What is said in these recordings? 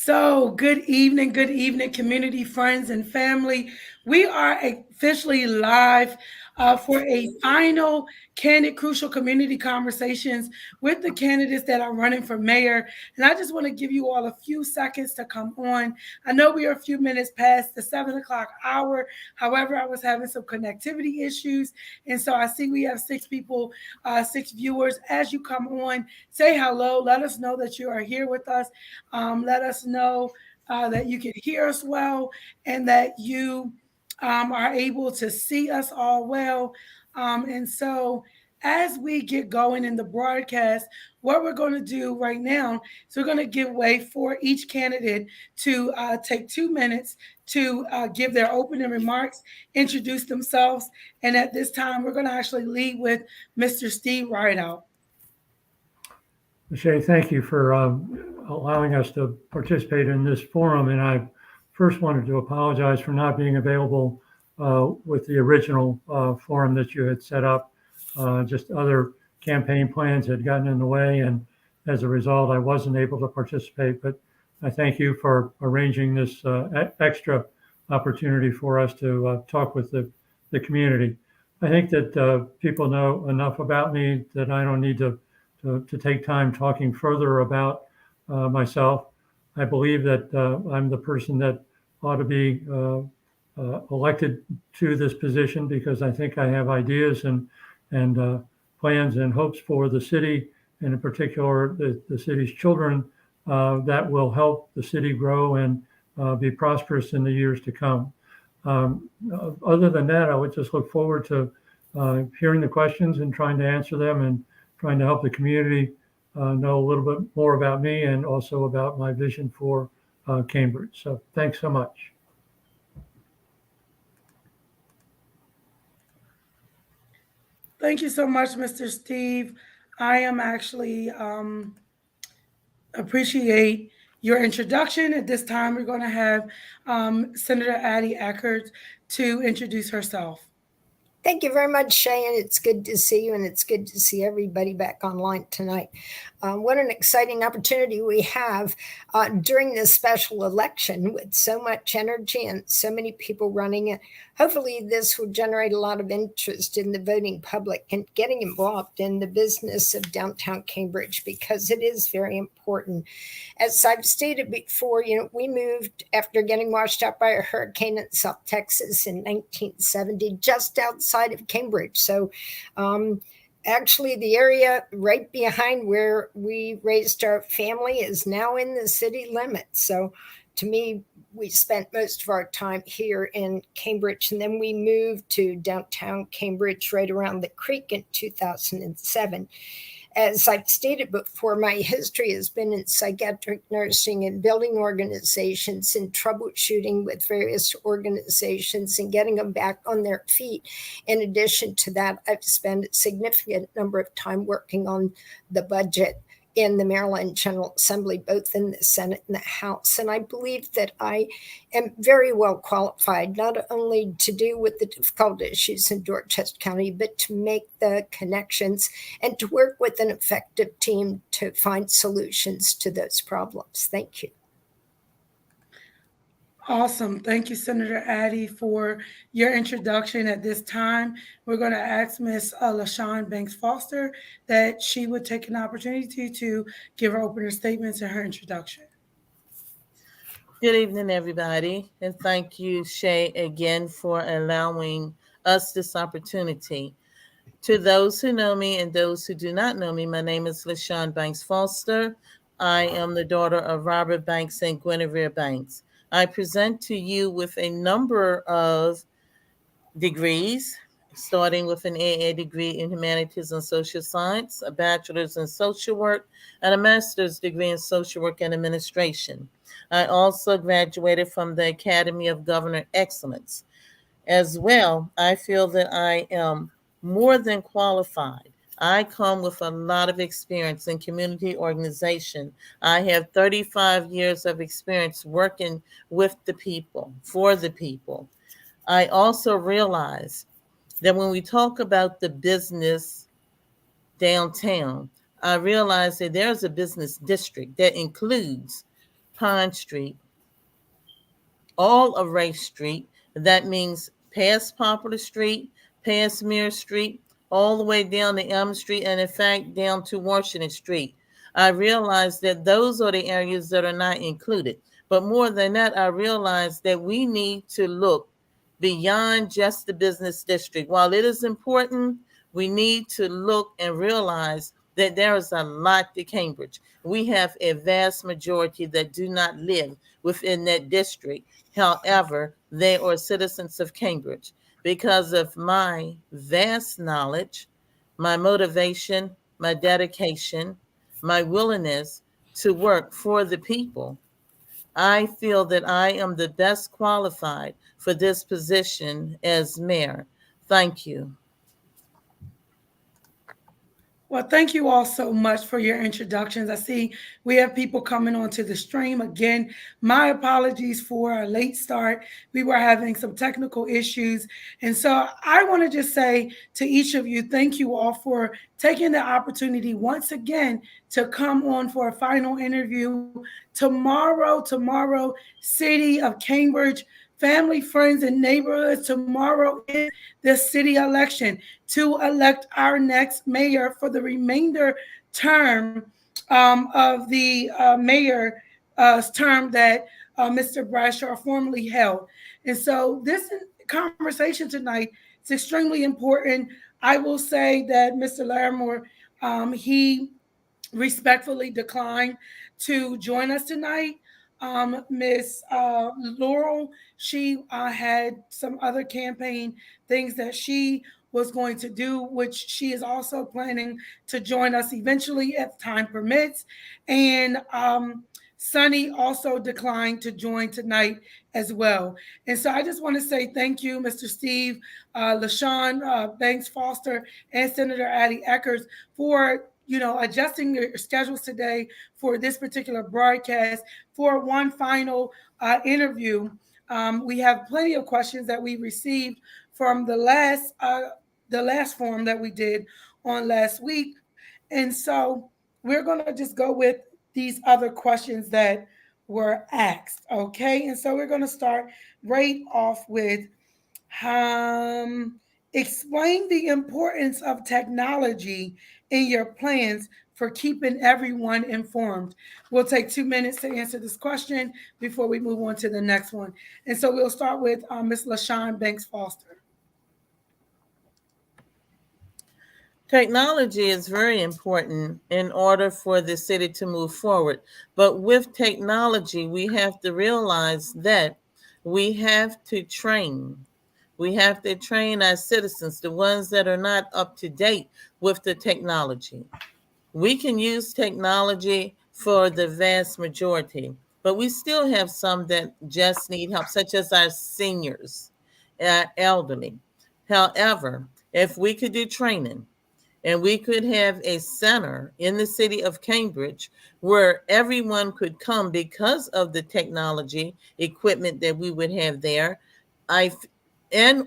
So, good evening, community, friends, and family. We are officially live for a final Candid Crucial Community Conversations with the candidates that are running for mayor. And I just want to give you all a few seconds to come on. I know we are a few minutes past the 7 o'clock hour. However, I was having some connectivity issues. And so I see we have six people, six viewers. As you come on, say hello. Let us know that you are here with us. Let us know that you can hear us well and that you are able to see us all well. And so, as we get going in the broadcast, what we're going to do right now is we're going to give way for each candidate to take 2 minutes to give their opening remarks, introduce themselves. And at this time, we're going to actually lead with Mr. Steve Rideout. Shay, thank you for allowing us to participate in this forum. And I first wanted to apologize for not being available with the original forum that you had set up. Just other campaign plans had gotten in the way, and as a result, I wasn't able to participate. But I thank you for arranging this extra opportunity for us to talk with the community. I think that people know enough about me that I don't need to take time talking further about myself. I believe that I'm the person that ought to be elected to this position because I think I have ideas and plans and hopes for the city, and in particular the city's children, that will help the city grow and be prosperous in the years to come. Other than that, I would just look forward to hearing the questions and trying to answer them and trying to help the community know a little bit more about me and also about my vision for Cambridge. So thanks so much. Thank you so much, Mr. Steve. I am actually appreciate your introduction. At this time, we're going to have Senator Addie Eckardt to introduce herself. Thank you very much, Shay, and it's good to see you, and it's good to see everybody back online tonight. What an exciting opportunity we have during this special election with so much energy and so many people running it. Hopefully, this will generate a lot of interest in the voting public and getting involved in the business of downtown Cambridge because it is very important. As I've stated before, we moved after getting washed out by a hurricane in South Texas in 1970, just outside of Cambridge. So actually the area right behind where we raised our family is now in the city limits. So to me, we spent most of our time here in Cambridge, and then we moved to downtown Cambridge right around the creek in 2007. As I've stated before, my history has been in psychiatric nursing and building organizations and troubleshooting with various organizations and getting them back on their feet. In addition to that, I've spent a significant number of time working on the budget in the Maryland General Assembly, both in the Senate and the House. And I believe that I am very well qualified, not only to deal with the difficult issues in Dorchester County, but to make the connections and to work with an effective team to find solutions to those problems. Thank you. Awesome. Thank you, Senator Addie, for your introduction. At this time, we're going to ask Ms. LaShon Banks-Foster that she would take an opportunity to give her opening statements and her introduction. Good evening, everybody, and thank you, Shay, again for allowing us this opportunity. To those who know me and those who do not know me, my name is LaShon Banks-Foster. I am the daughter of Robert Banks and Guinevere Banks. I present to you with a number of degrees, starting with an AA degree in Humanities and Social Science, a bachelor's in social work, and a master's degree in social work and administration. I also graduated from the Academy of Governor Excellence. As well, I feel that I am more than qualified. I come with a lot of experience in community organization. I have 35 years of experience working with the people, for the people. I also realize that when we talk about the business downtown, I realize that there's a business district that includes Pine Street, all of Race Street. That means past Poplar Street, past Mirror Street, all the way down to Elm Street, and in fact, down to Washington Street. I realized that those are the areas that are not included. But more than that, I realized that we need to look beyond just the business district. While it is important, we need to look and realize that there is a lot to Cambridge. We have a vast majority that do not live within that district. However, they are citizens of Cambridge. Because of my vast knowledge, my motivation, my dedication, my willingness to work for the people, I feel that I am the best qualified for this position as mayor. Thank you. Well, thank you all so much for your introductions. I see we have people coming onto the stream. Again, my apologies for a late start. We were having some technical issues. And so I want to just say to each of you, thank you all for taking the opportunity once again to come on for a final interview. Tomorrow, City of Cambridge, family, friends, and neighborhoods. Tomorrow is the city election to elect our next mayor for the remainder term of the mayor's term that Mr. Bradshaw formerly held. And so this conversation tonight is extremely important. I will say that Mr. Larime, he respectfully declined to join us tonight. Ms. Laurel, she had some other campaign things that she was going to do, which she is also planning to join us eventually if time permits. And Sonny also declined to join tonight as well. And so I just want to say thank you, Mr. Steve, LaShon, Banks Foster, and Senator Addie Eckardt for adjusting your schedules today for this particular broadcast for one final interview. We have plenty of questions that we received from the last forum that we did on last week. And so we're going to just go with these other questions that were asked. Okay. And so we're going to start right off with explain the importance of technology in your plans for keeping everyone informed. We'll take 2 minutes to answer this question before we move on to the next one. And so we'll start with Ms. LaShon Banks Foster. Technology is very important in order for the city to move forward. But with technology, we have to realize that we have to train. We have to train our citizens, the ones that are not up to date with the technology. We can use technology for the vast majority, but we still have some that just need help, such as our seniors, elderly. However, if we could do training, and we could have a center in the city of Cambridge where everyone could come because of the technology equipment that we would have there,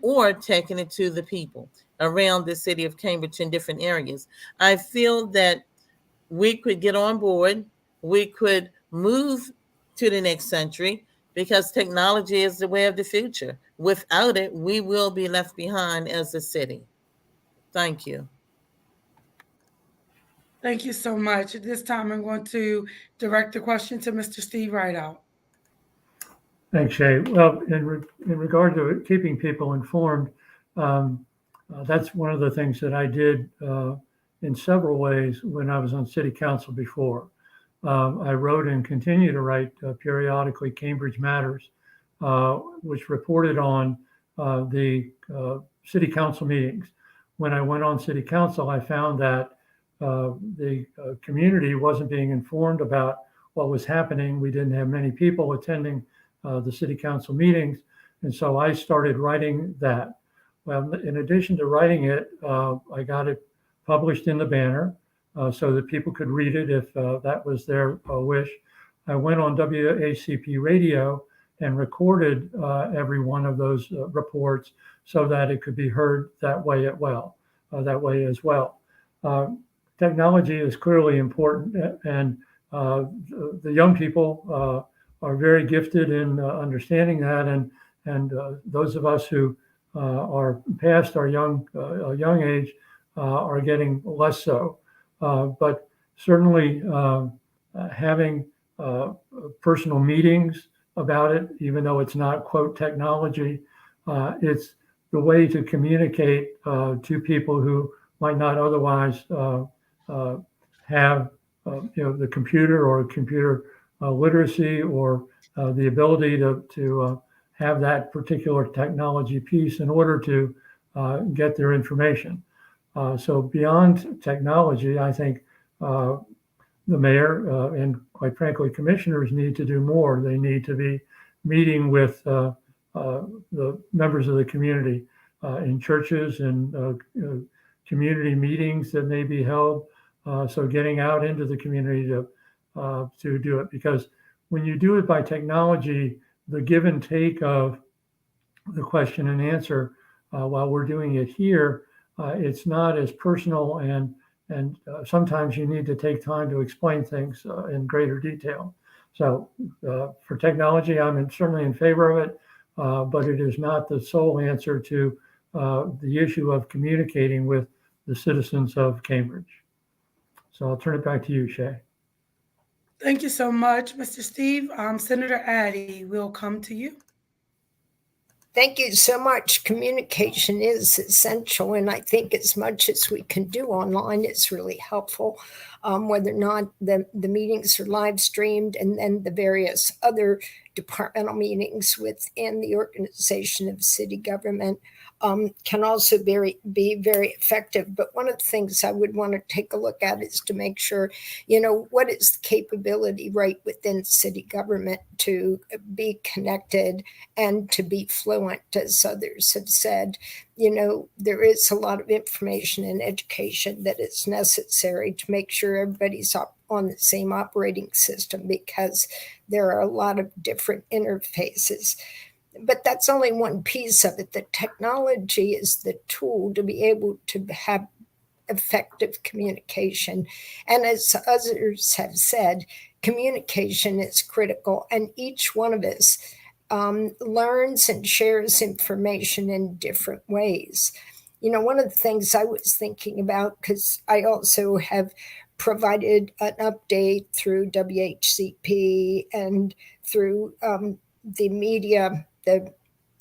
or taking it to the people around the city of Cambridge in different areas. I feel that we could get on board. We could move to the next century because technology is the way of the future. Without it, we will be left behind as a city. Thank you. Thank you so much. At this time, I'm going to direct the question to Mr. Steve Rideout. Thanks, Shay. Well, in regard to keeping people informed, that's one of the things that I did in several ways when I was on city council before. I wrote and continue to write periodically Cambridge Matters, which reported on the city council meetings. When I went on city council, I found that the community wasn't being informed about what was happening. We didn't have many people attending the city council meetings. And so I started writing that. Well, in addition to writing it, I got it published in the Banner so that people could read it if that was their wish. I went on WACP radio and recorded every one of those reports so that it could be heard that way as well. Technology is clearly important, and the young people are very gifted in understanding that, and those of us who are past our young age are getting less so. But certainly having personal meetings about it, even though it's not, quote, technology, it's the way to communicate to people who might not otherwise have the computer or computer literacy or the ability to have that particular technology piece in order to get their information. So beyond technology, I think the mayor and quite frankly, commissioners need to do more. They need to be meeting with the members of the community in churches and community meetings that may be held. So getting out into the community to do it, because when you do it by technology, the give and take of the question and answer, while we're doing it here, it's not as personal, and sometimes you need to take time to explain things in greater detail. So for technology, I'm certainly in favor of it, but it is not the sole answer to the issue of communicating with the citizens of Cambridge. So I'll turn it back to you, Shay. Thank you so much, Mr. Steve. Senator Addie, we'll come to you. Thank you so much. Communication is essential, and I think as much as we can do online is really helpful, whether or not the meetings are live streamed, and then the various other departmental meetings within the organization of city government can also be very effective. But one of the things I would want to take a look at is to make sure, what is the capability right within city government to be connected and to be fluent, as others have said. There is a lot of information and education that is necessary to make sure everybody's on the same operating system, because there are a lot of different interfaces. But that's only one piece of it. The technology is the tool to be able to have effective communication. And as others have said, communication is critical, and each one of us learns and shares information in different ways. One of the things I was thinking about, because I also have provided an update through WHCP and through the media, the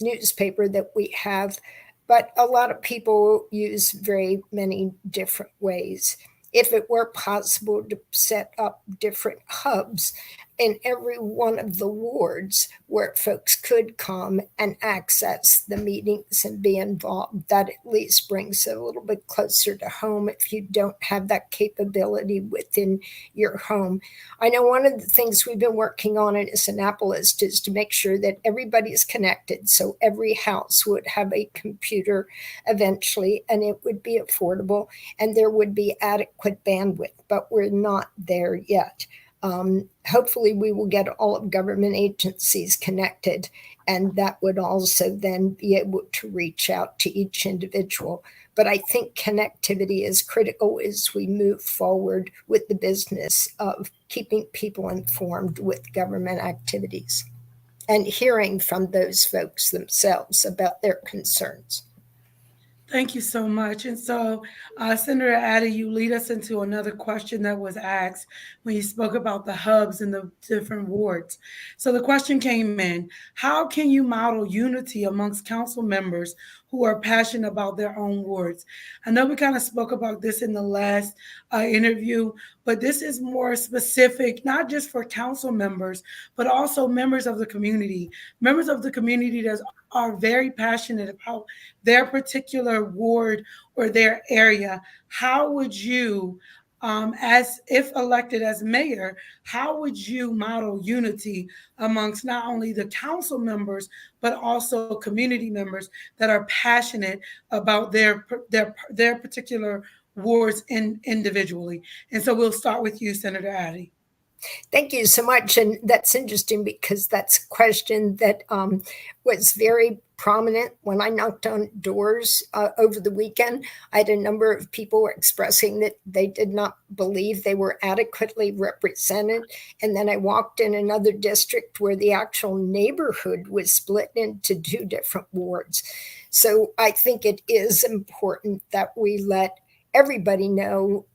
newspaper that we have, but a lot of people use very many different ways. If it were possible to set up different hubs in every one of the wards where folks could come and access the meetings and be involved, that at least brings it a little bit closer to home if you don't have that capability within your home. I know one of the things we've been working on in Annapolis is to make sure that everybody is connected, so every house would have a computer eventually, and it would be affordable, and there would be adequate bandwidth, but we're not there yet. Hopefully we will get all of government agencies connected, and that would also then be able to reach out to each individual. But I think connectivity is critical as we move forward with the business of keeping people informed with government activities and hearing from those folks themselves about their concerns. Thank you so much. And so, Senator Addie, you lead us into another question that was asked when you spoke about the hubs in the different wards. So the question came in: how can you model unity amongst council members who are passionate about their own wards? I know we kind of spoke about this in the last interview, but this is more specific, not just for council members, but also members of the community that are very passionate about their particular ward or their area. How would you, as if elected as mayor, how would you model unity amongst not only the council members, but also community members that are passionate about their particular wards individually? And so we'll start with you, Senator Addie. Thank you so much. And that's interesting because that's a question that was very prominent when I knocked on doors over the weekend. I had a number of people expressing that they did not believe they were adequately represented. And then I walked in another district where the actual neighborhood was split into 2 different wards. So I think it is important that we let everybody know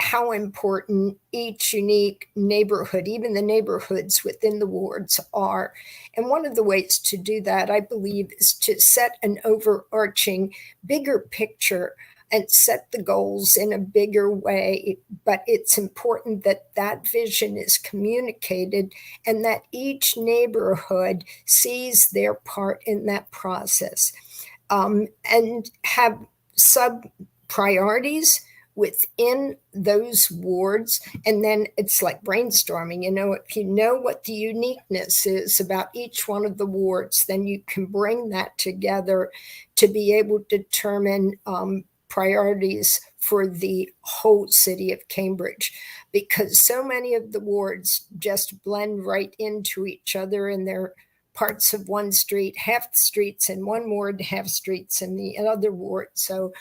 how important each unique neighborhood, even the neighborhoods within the wards, are. And one of the ways to do that, I believe, is to set an overarching, bigger picture and set the goals in a bigger way. But it's important that that vision is communicated and that each neighborhood sees their part in that process, and have sub priorities within those wards. And then it's like brainstorming. If you know what the uniqueness is about each one of the wards, then you can bring that together to be able to determine priorities for the whole city of Cambridge, because so many of the wards just blend right into each other, and they're parts of one street, half the streets in one ward, half streets in the other ward. So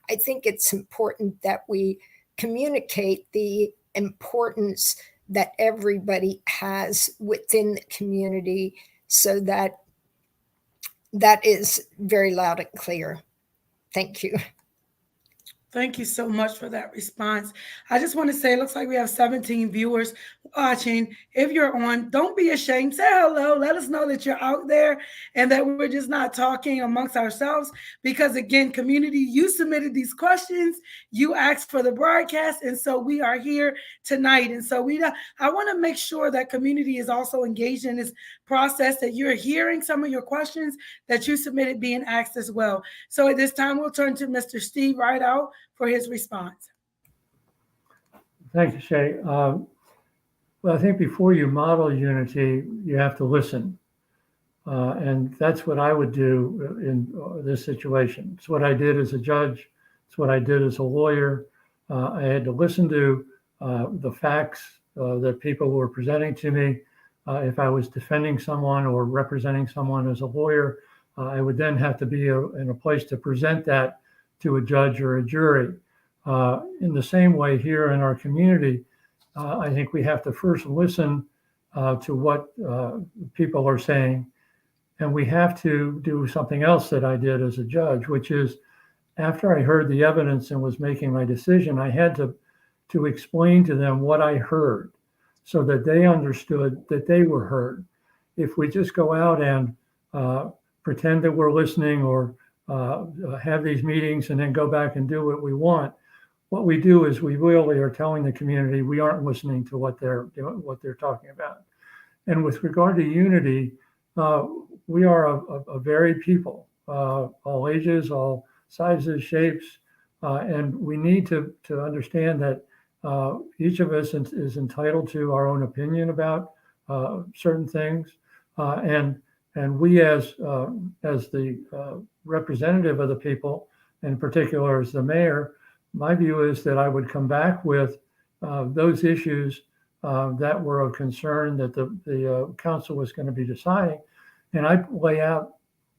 I think it's important that we communicate the importance that everybody has within the community, so that that is very loud and clear. Thank you. Thank you so much for that response. I just want to say, it looks like we have 17 viewers watching. If you're on, don't be ashamed. Say hello. Let us know that you're out there and that we're just not talking amongst ourselves. Because again, community, you submitted these questions. You asked for the broadcast. And so we are here tonight. And so I want to make sure that community is also engaged in this process, that you're hearing some of your questions that you submitted being asked as well. So at this time, we'll turn to Mr. Steve Rideout for his response. Thank you, Shay. Well, I think before you model unity, you have to listen. And that's what I would do in this situation. It's what I did as a judge. It's what I did as a lawyer. I had to listen to the facts that people were presenting to me. If I was defending someone or representing someone as a lawyer, I would then have to be in a place to present that to a judge or a jury. In the same way here in our community, I think we have to first listen to what people are saying. And we have to do something else that I did as a judge, which is after I heard the evidence and was making my decision, I had to explain to them what I heard so that they understood that they were heard. If we just go out and pretend that we're listening or have these meetings and then go back and do what we want, what we do is we really are telling the community we aren't listening to what they're doing, what they're talking about. And with regard to unity, we are a varied people, all ages, all sizes, shapes, and we need to understand that each of us is entitled to our own opinion about certain things, and we as the representative of the people, in particular as the mayor, my view is that I would come back with those issues that were of concern that the council was going to be deciding, and I lay out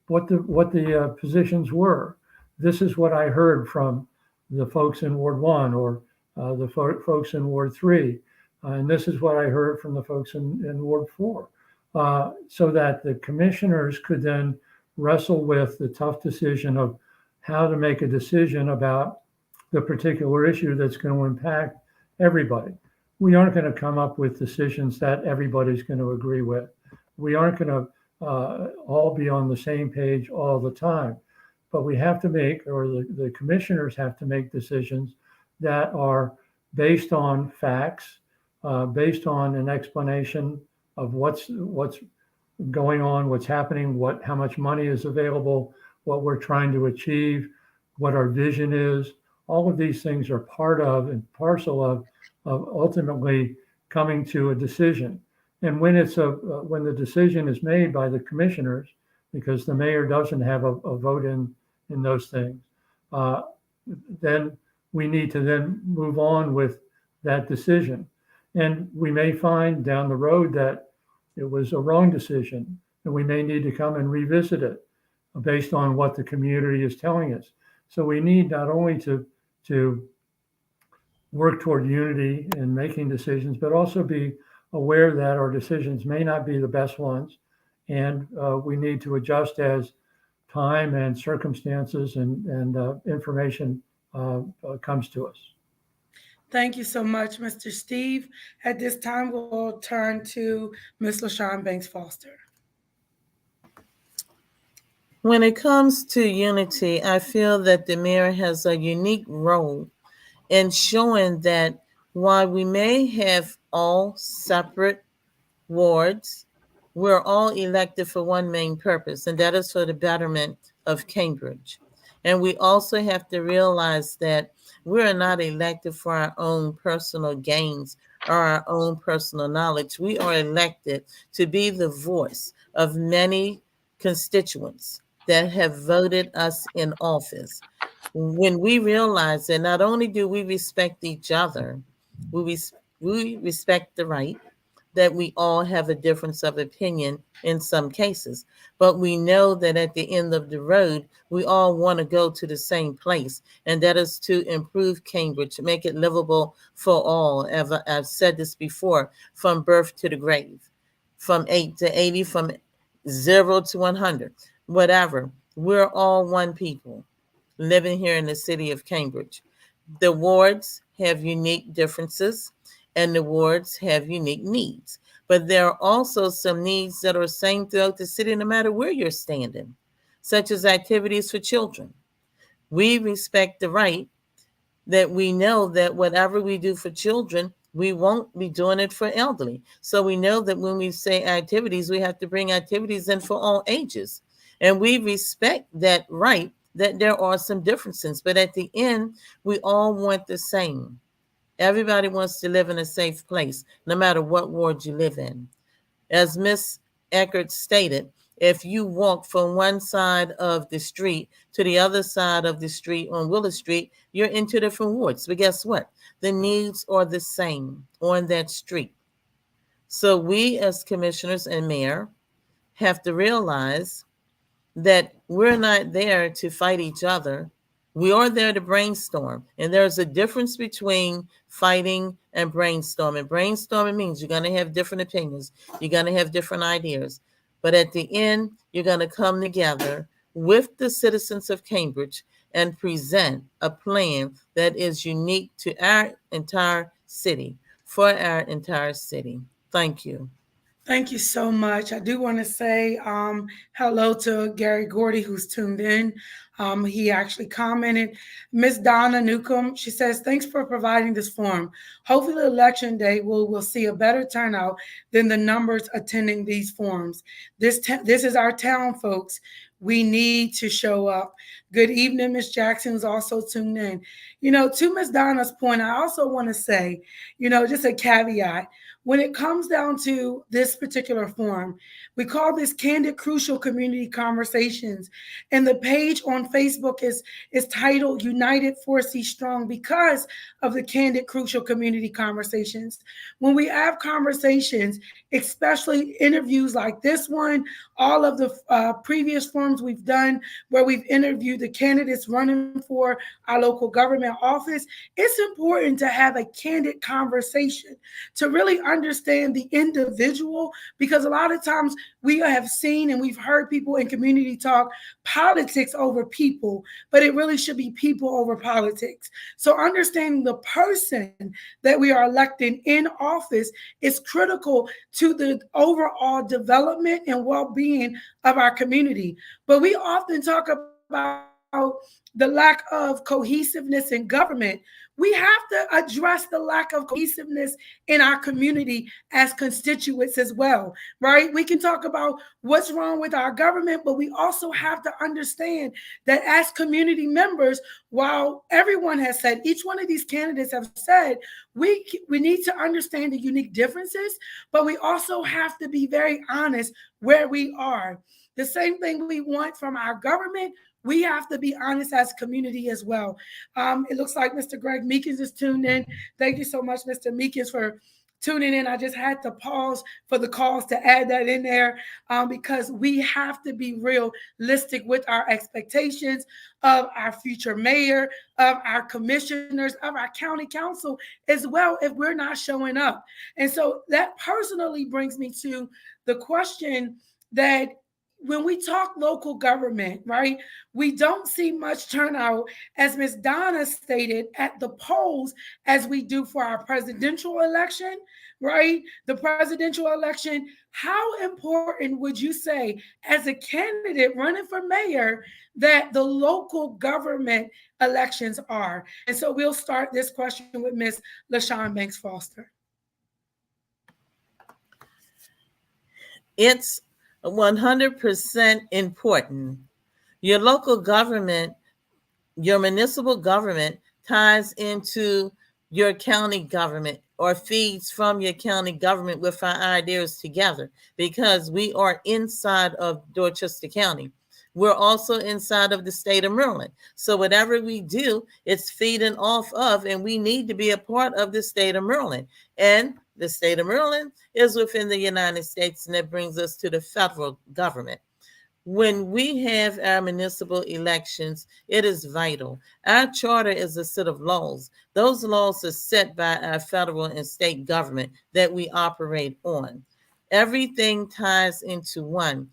what the positions were. This is what I heard from the folks in Ward 1 or the folks in Ward 3, and this is what I heard from the folks in Ward 4, so that the commissioners could then wrestle with the tough decision of how to make a decision about the particular issue that's going to impact everybody. We aren't going to come up with decisions that everybody's going to agree with. We aren't going to all be on the same page all the time, but we have to make, or the commissioners have to make decisions that are based on facts, based on an explanation of what's going on, what's happening, how much money is available, what we're trying to achieve, what our vision is. All of these things are part of and parcel of ultimately coming to a decision. And when when the decision is made by the commissioners, because the mayor doesn't have a vote in those things, then we need to then move on with that decision. And we may find down the road that it was a wrong decision, and we may need to come and revisit it. based on what the community is telling us. So we need not only to work toward unity in making decisions, but also be aware that our decisions may not be the best ones. And we need to adjust as time and circumstances and information comes to us. Thank you so much, Mr. Steve. At this time, we'll turn to Ms. LaShon Banks Foster. When it comes to unity, I feel that the mayor has a unique role in showing that while we may have all separate wards, we're all elected for one main purpose, and that is for the betterment of Cambridge. And we also have to realize that we are not elected for our own personal gains or our own personal knowledge. We are elected to be the voice of many constituents that have voted us in office. When we realize that not only do we respect each other, we respect the right that we all have a difference of opinion in some cases, but we know that at the end of the road, we all want to go to the same place, and that is to improve Cambridge, make it livable for all. I've said this before, from birth to the grave, from 8 to 80, from 0 to 100, whatever. We're all one people living here in the city of Cambridge. The wards have unique differences, and the wards have unique needs. But there are also some needs that are same throughout the city, no matter where you're standing, such as activities for children. We respect the right that we know that whatever we do for children, we won't be doing it for elderly. So we know that when we say activities, we have to bring activities in for all ages. And we respect that right, that there are some differences, but at the end, we all want the same. Everybody wants to live in a safe place, no matter what ward you live in. As Ms. Eckardt stated, if you walk from one side of the street to the other side of the street on Willow Street, you're in two different wards. But guess what? The needs are the same on that street. So we as commissioners and mayor have to realize that we're not there to fight each other. We are there to brainstorm. And there's a difference between fighting and brainstorming. Brainstorming means you're going to have different opinions. You're going to have different ideas. But at the end, you're going to come together with the citizens of Cambridge and present a plan that is unique to our entire city, for our entire city. Thank you. Thank you so much. I do want to say hello to Gary Gordy, who's tuned in. He actually commented. Miss Donna Newcomb, she says, thanks for providing this forum. Hopefully election day we'll see a better turnout than the numbers attending these forums. This is our town, folks. We need to show up. Good evening, Miss Jackson, who's also tuned in. To Miss Donna's point, I also want to say, just a caveat. When it comes down to this particular forum, we call this Candid Crucial Community Conversations. And the page on Facebook is titled United4CStrong because of the Candid Crucial Community Conversations. When we have conversations, especially interviews like this one, all of the previous forums we've done where we've interviewed the candidates running for our local government office, it's important to have a candid conversation to really understand the individual, because a lot of times we have seen and we've heard people in community talk politics over people, but it really should be people over politics. So understanding the person that we are electing in office is critical to the overall development and well-being of our community. But we often talk about the lack of cohesiveness in government. We have to address the lack of cohesiveness in our community as constituents as well, right? We can talk about what's wrong with our government, but we also have to understand that as community members, while everyone has said, each one of these candidates have said, we need to understand the unique differences, but we also have to be very honest where we are. The same thing we want from our government, we have to be honest as community as well. It looks like Mr. Greg Meekins is tuned in. Thank you so much, Mr. Meekins, for tuning in. I just had to pause for the calls to add that in there because we have to be realistic with our expectations of our future mayor, of our commissioners, of our county council as well if we're not showing up. And so that personally brings me to the question that when we talk local government, right, we don't see much turnout, as Ms. Donna stated, at the polls as we do for our presidential election, right? The presidential election, how important would you say as a candidate running for mayor that the local government elections are? And so we'll start this question with Ms. LaShon Banks Foster. It's 100% important. Your local government, your municipal government ties into your county government or feeds from your county government with our ideas together because we are inside of Dorchester County. We're also inside of the state of Maryland. So whatever we do, it's feeding off of, and we need to be a part of the state of Maryland. And the state of Maryland is within the United States, and that brings us to the federal government. When we have our municipal elections, it is vital. Our charter is a set of laws. Those laws are set by our federal and state government that we operate on. Everything ties into one.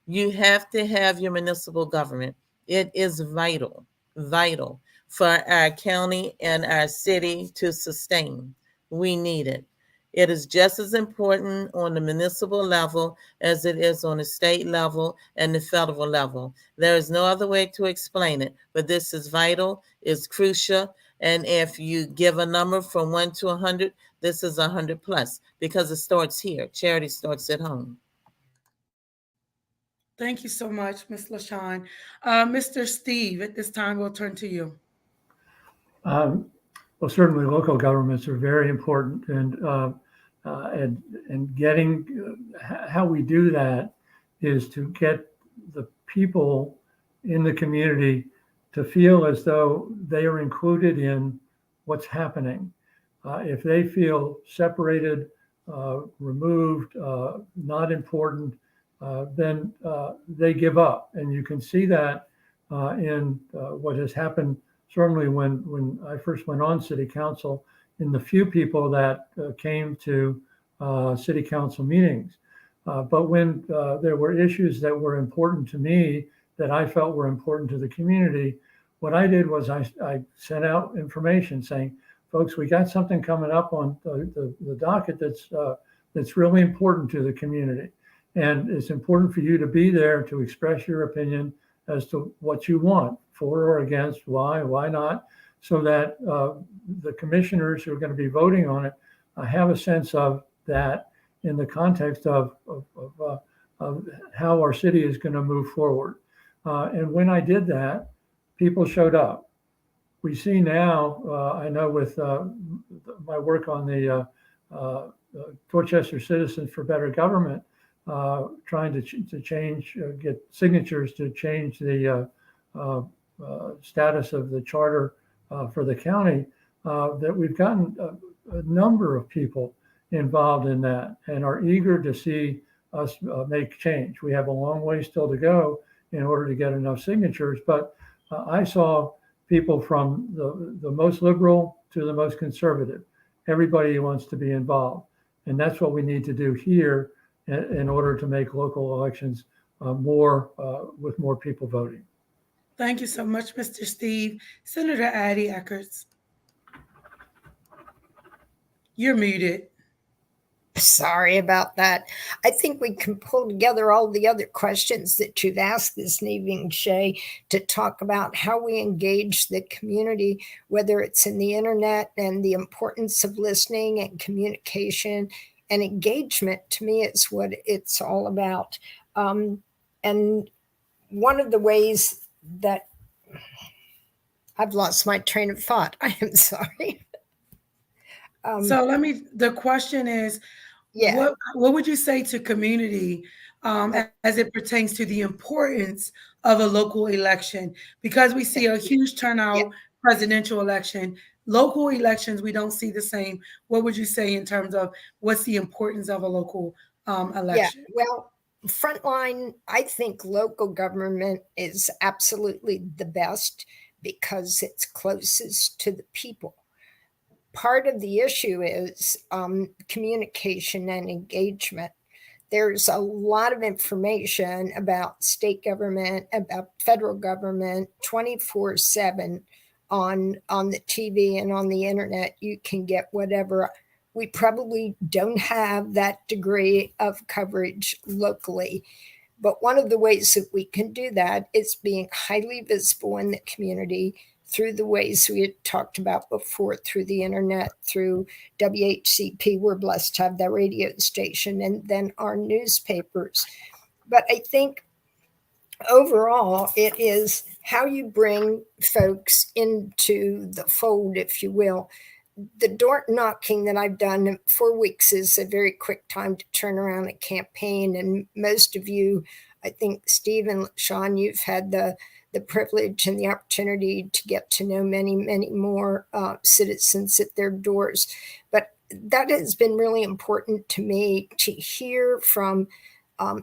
You have to have your municipal government. It is vital for our county and our city to sustain. We need it. It is just as important on the municipal level as it is on the state level and the federal level. There is no other way to explain it, but this is vital, it's crucial. And if you give a number from 1 to 100, this is 100 plus because it starts here. Charity starts at home. Thank you so much, Ms. LaShon. Mr. Steve, at this time, we'll turn to you. Well, certainly local governments are very important, and getting how we do that is to get the people in the community to feel as though they are included in what's happening. If they feel separated, removed, not important, then they give up. And you can see that in what has happened, certainly when I first went on city council, in the few people that came to city council meetings. But when there were issues that were important to me, that I felt were important to the community, what I did was I sent out information saying, folks, we got something coming up on the docket that's really important to the community. And it's important for you to be there to express your opinion as to what you want, for or against, why not, so that the commissioners who are going to be voting on it have a sense of that in the context of how our city is going to move forward. And when I did that, people showed up. We see now, I know with my work on the Dorchester Citizens for Better Government, trying to change, get signatures to change the status of the charter for the county, that we've gotten a number of people involved in that and are eager to see us make change. We have a long way still to go in order to get enough signatures, but I saw people from the most liberal to the most conservative. Everybody wants to be involved. And that's what we need to do here in order to make local elections more with more people voting. Thank you so much, Mr. Steve. Senator Addie Eckardt. You're muted. Sorry about that. I think we can pull together all the other questions that you've asked this evening, Shay, to talk about how we engage the community, whether it's in the internet, and the importance of listening and communication and engagement. To me, is what it's all about. And one of the ways that I've lost my train of thought, I am sorry. So the question is, what would you say to community as it pertains to the importance of a local election? Because we see a huge turnout presidential election, local elections, we don't see the same. What would you say in terms of what's the importance of a local Yeah, election? well, frontline, I think local government is absolutely the best because it's closest to the people. Part of the issue is communication and engagement. There's a lot of information about state government, about federal government, 24/7 on the TV and on the internet. You can get whatever. We probably don't have that degree of coverage locally. But one of the ways that we can do that is being highly visible in the community through the ways we had talked about before, through the internet, through WHCP. We're blessed to have that radio station, and then our newspapers. But I think overall, it is how you bring folks into the fold, if you will. The door knocking that I've done in 4 weeks is a very quick time to turn around a campaign. And most of you, I think Steve and LaShon, you've had the privilege and the opportunity to get to know many, many more citizens at their doors. But that has been really important to me to hear from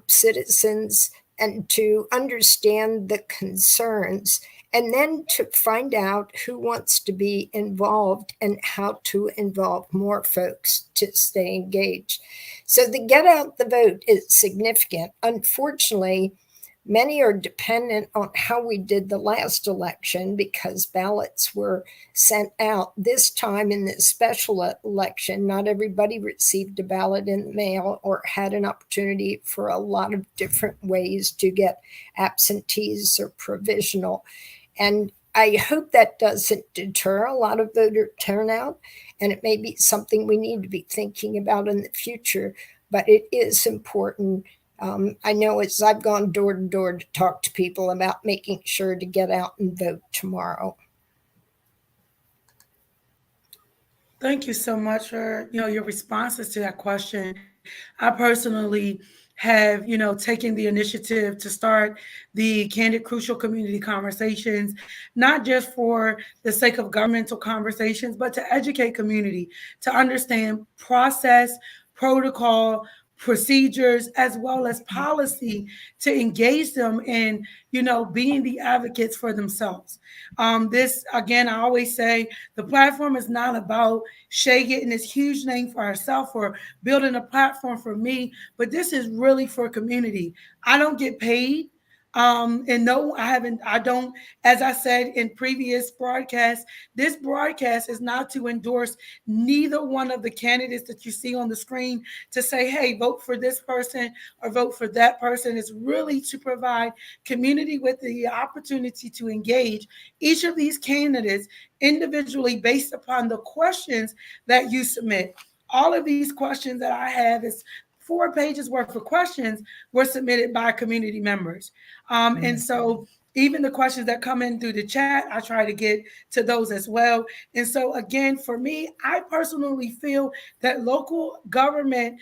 citizens and to understand the concerns, and then to find out who wants to be involved and how to involve more folks to stay engaged. So the get out the vote is significant. Unfortunately, many are dependent on how we did the last election because ballots were sent out. This time in this special election, not everybody received a ballot in the mail or had an opportunity for a lot of different ways to get absentees or provisional. And I hope that doesn't deter a lot of voter turnout, and it may be something we need to be thinking about in the future, but it is important. I know as I've gone door to door to talk to people about making sure to get out and vote tomorrow. Thank you so much for your responses to that question. I personally have taken the initiative to start the Candid Crucial Community Conversations, not just for the sake of governmental conversations, but to educate community, to understand process, protocol, procedures, as well as policy, to engage them in being the advocates for themselves. This, again, I always say the platform is not about Shay getting this huge name for herself or building a platform for me, but this is really for community. I don't get paid. And no, I don't, as I said in previous broadcasts, this broadcast is not to endorse neither one of the candidates that you see on the screen to say, hey, vote for this person or vote for that person. It's really to provide community with the opportunity to engage each of these candidates individually based upon the questions that you submit. All of these questions that I have is 4 pages worth of questions were submitted by community members. And so even the questions that come in through the chat, I try to get to those as well. And so again, for me, I personally feel that local government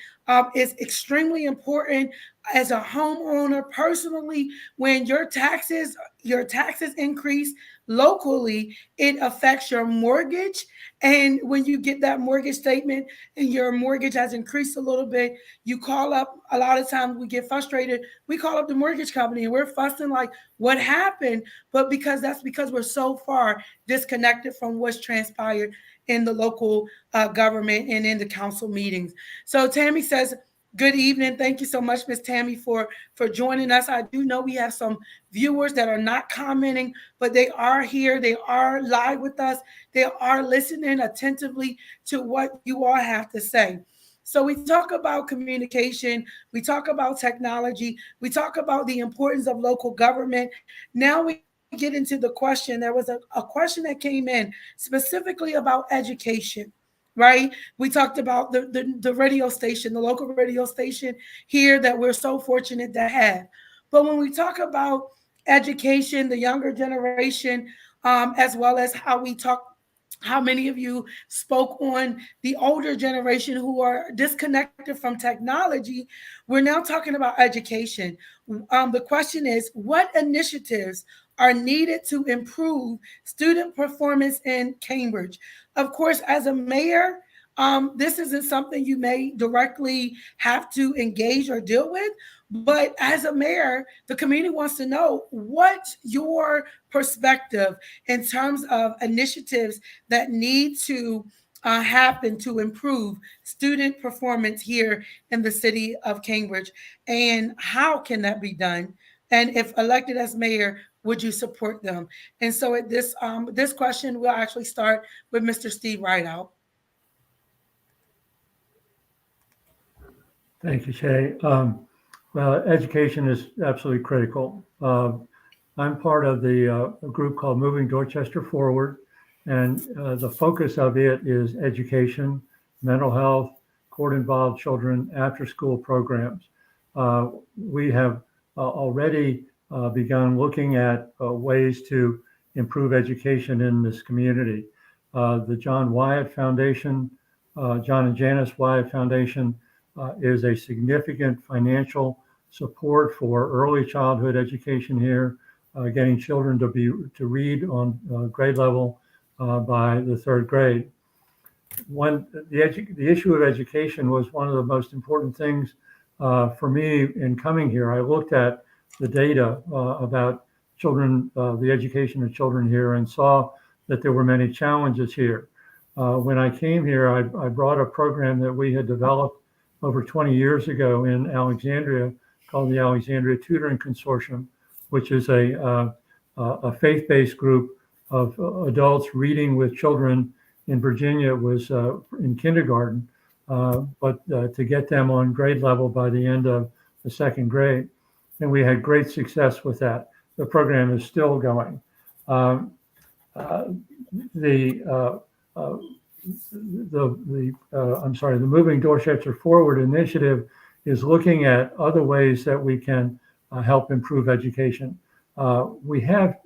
is extremely important. As a homeowner personally, when your taxes increase locally, it affects your mortgage. And when you get that mortgage statement and your mortgage has increased a little bit, you call up, a lot of times we get frustrated. We call up the mortgage company and we're fussing like, what happened? But that's because we're so far disconnected from what's transpired in the local government and in the council meetings. So Tammy says, good evening. Thank you so much, Miss Tammy, for joining us. I do know we have some viewers that are not commenting, but they are here. They are live with us. They are listening attentively to what you all have to say. So we talk about communication. We talk about technology. We talk about the importance of local government. Now we get into the question. There was a question that came in specifically about education, right? We talked about the radio station, the local radio station here that we're so fortunate to have. But when we talk about education, the younger generation, as well as how many of you spoke on the older generation who are disconnected from technology, we're now talking about education. The question is, what initiatives are needed to improve student performance in Cambridge. Of course, as a mayor, this isn't something you may directly have to engage or deal with, but as a mayor, the community wants to know what's your perspective in terms of initiatives that need to happen to improve student performance here in the city of Cambridge, and how can that be done? And if elected as mayor, would you support them? And so at this question, we'll actually start with Mr. Steve Rideout. Thank you, Shay. Well, education is absolutely critical. I'm part of the a group called Moving Dorchester Forward, and the focus of it is education, mental health, court-involved children, after-school programs. We have already begun looking at ways to improve education in this community. The John Wyatt Foundation, John and Janice Wyatt Foundation, is a significant financial support for early childhood education here, getting children to read on grade level by the third grade. The issue of education was one of the most important things for me in coming here. I looked at the data about children, the education of children here, and saw that there were many challenges here. When I came here, I brought a program that we had developed over 20 years ago in Alexandria called the Alexandria Tutoring Consortium, which is a faith-based group of adults reading with children in Virginia. It was in kindergarten, but to get them on grade level by the end of the second grade. And we had great success with that. The program is still going. The Moving Dorchester Forward initiative is looking at other ways that we can help improve education. We have,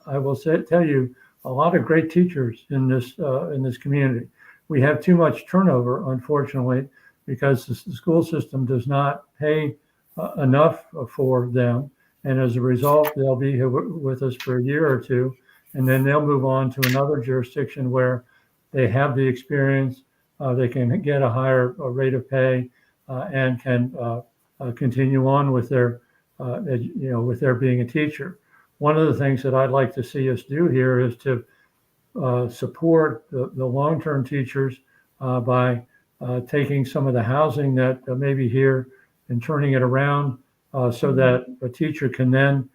I will tell you, a lot of great teachers in this community. We have too much turnover, unfortunately, because the school system does not pay enough for them. And as a result, they'll be here with us for a year or two, and then they'll move on to another jurisdiction where they have the experience, they can get a higher rate of pay, and can continue on with their, with their being a teacher. One of the things that I'd like to see us do here is to support the long-term teachers by taking some of the housing that may be here and turning it around so that a teacher can then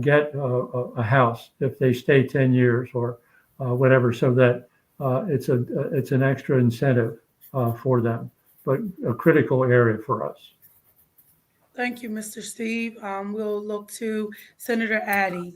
get a house if they stay 10 years or whatever, so that it's an extra incentive for them, but a critical area for us. Thank you, Mr. Steve. We'll look to Senator Addie.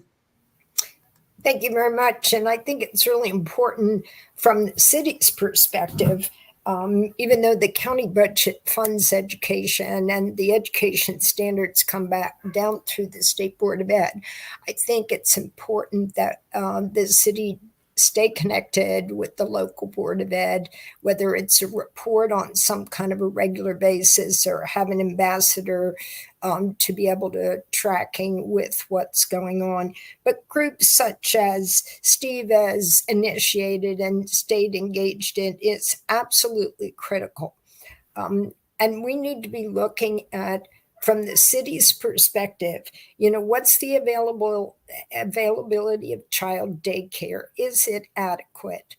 Thank you very much. And I think it's really important from the city's perspective, even though the county budget funds education and the education standards come back down through the State Board of Ed, I think it's important that the city stay connected with the local Board of Ed, whether it's a report on some kind of a regular basis or have an ambassador to be able to tracking with what's going on. But groups such as Steve has initiated and stayed engaged in is absolutely critical. And we need to be looking at, from the city's perspective, what's the availability of child daycare? Is it adequate?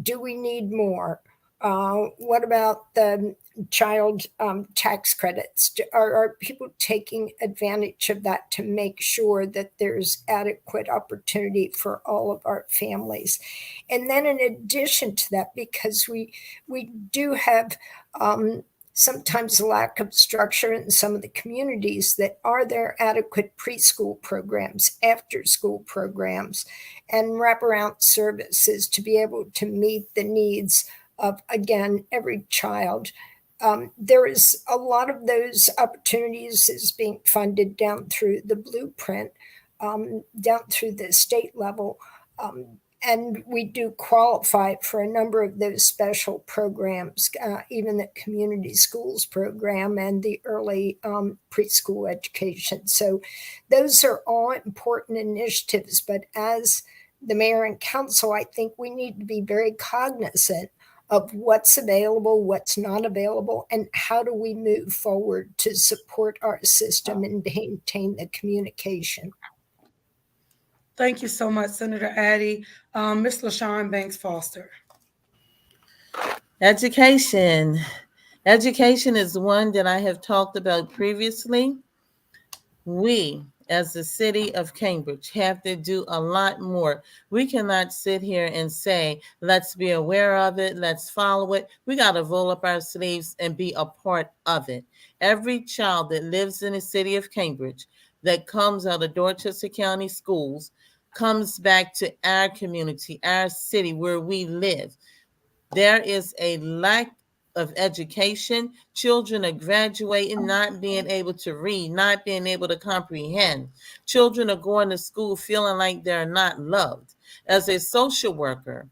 Do we need more? What about the child tax credits? Are people taking advantage of that to make sure that there's adequate opportunity for all of our families? And then in addition to that, because we do have sometimes a lack of structure in some of the communities, that are there adequate preschool programs, after school programs, and wraparound services to be able to meet the needs of, again, every child. There is a lot of those opportunities is being funded down through the blueprint, down through the state level. and we do qualify for a number of those special programs, even the community schools program and the early preschool education. So those are all important initiatives. But as the mayor and council, I think we need to be very cognizant of what's available, what's not available, and how do we move forward to support our system and maintain the communication. Thank you so much, Senator Addie. Ms. LaShon Banks Foster. Education. Education is one that I have talked about previously. We, as the city of Cambridge, have to do a lot more. We cannot sit here and say, let's be aware of it, let's follow it. We got to roll up our sleeves and be a part of it. Every child that lives in the city of Cambridge that comes out of Dorchester County schools comes back to our community, our city where we live. There is a lack of education. Children are graduating, not being able to read, not being able to comprehend. Children are going to school feeling like they're not loved. As a social worker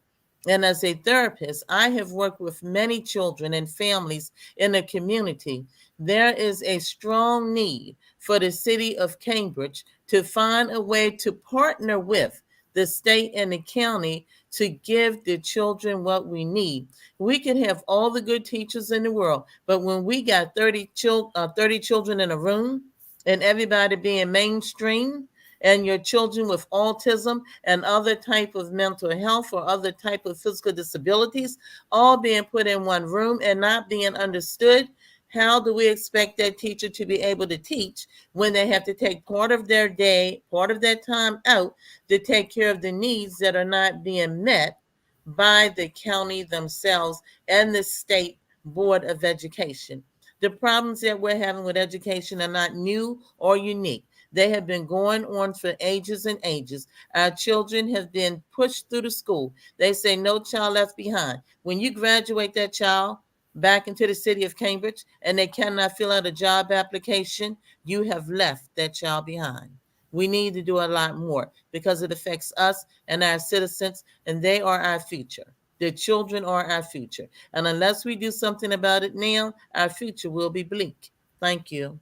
and as a therapist, I have worked with many children and families in the community. There is a strong need for the city of Cambridge to find a way to partner with the state and the county to give the children what we need. We can have all the good teachers in the world, but when we got 30 children in a room and everybody being mainstream, and your children with autism and other type of mental health or other type of physical disabilities all being put in one room and not being understood, how do we expect that teacher to be able to teach when they have to take part of their day, part of their time out to take care of the needs that are not being met by the county themselves and the state board of education? The problems that we're having with education are not new or unique. They have been going on for ages and ages. Our children have been pushed through the school. They say no child left behind. When you graduate that child back into the city of Cambridge and they cannot fill out a job application, you have left that child behind. We need to do a lot more because it affects us and our citizens, and they are our future. The children are our future. And unless we do something about it now, our future will be bleak. Thank you.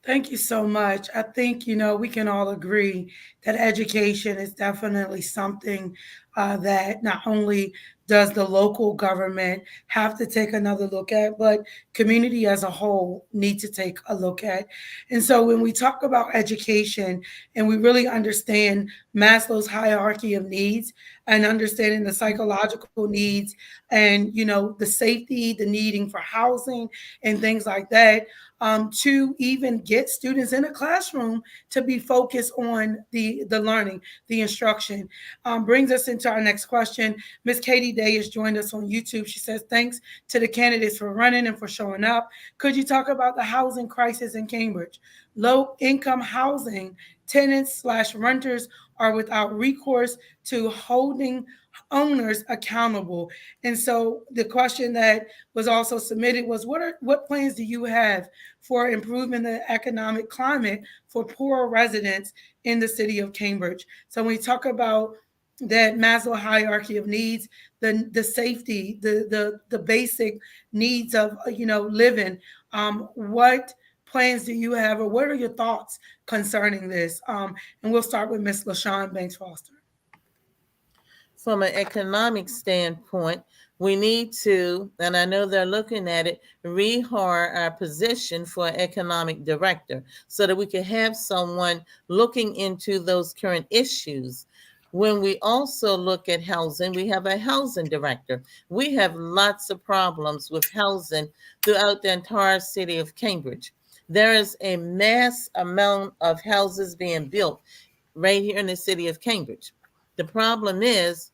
Thank you so much. I think, we can all agree that education is definitely something that not only does the local government have to take another look at, but community as a whole need to take a look at. And so when we talk about education and we really understand Maslow's hierarchy of needs and understanding the psychological needs and, the safety, the needing for housing and things like that, to even get students in a classroom to be focused on the learning, the instruction. Brings us into our next question. Miss Katie Day has joined us on YouTube. She says, thanks to the candidates for running and for showing up. Could you talk about the housing crisis in Cambridge? Low income housing, tenants/renters are without recourse to holding owners accountable. And so the question that was also submitted was, what plans do you have for improving the economic climate for poor residents in the city of Cambridge? So when we talk about that Maslow hierarchy of needs, the safety, the basic needs of living, what plans do you have, or what are your thoughts concerning this? And we'll start with Ms. LaShon Banks Foster. From an economic standpoint, we need to, and I know they're looking at it, rehire our position for an economic director so that we can have someone looking into those current issues. When we also look at housing, we have a housing director. We have lots of problems with housing throughout the entire city of Cambridge. There is a mass amount of houses being built right here in the city of Cambridge. The problem is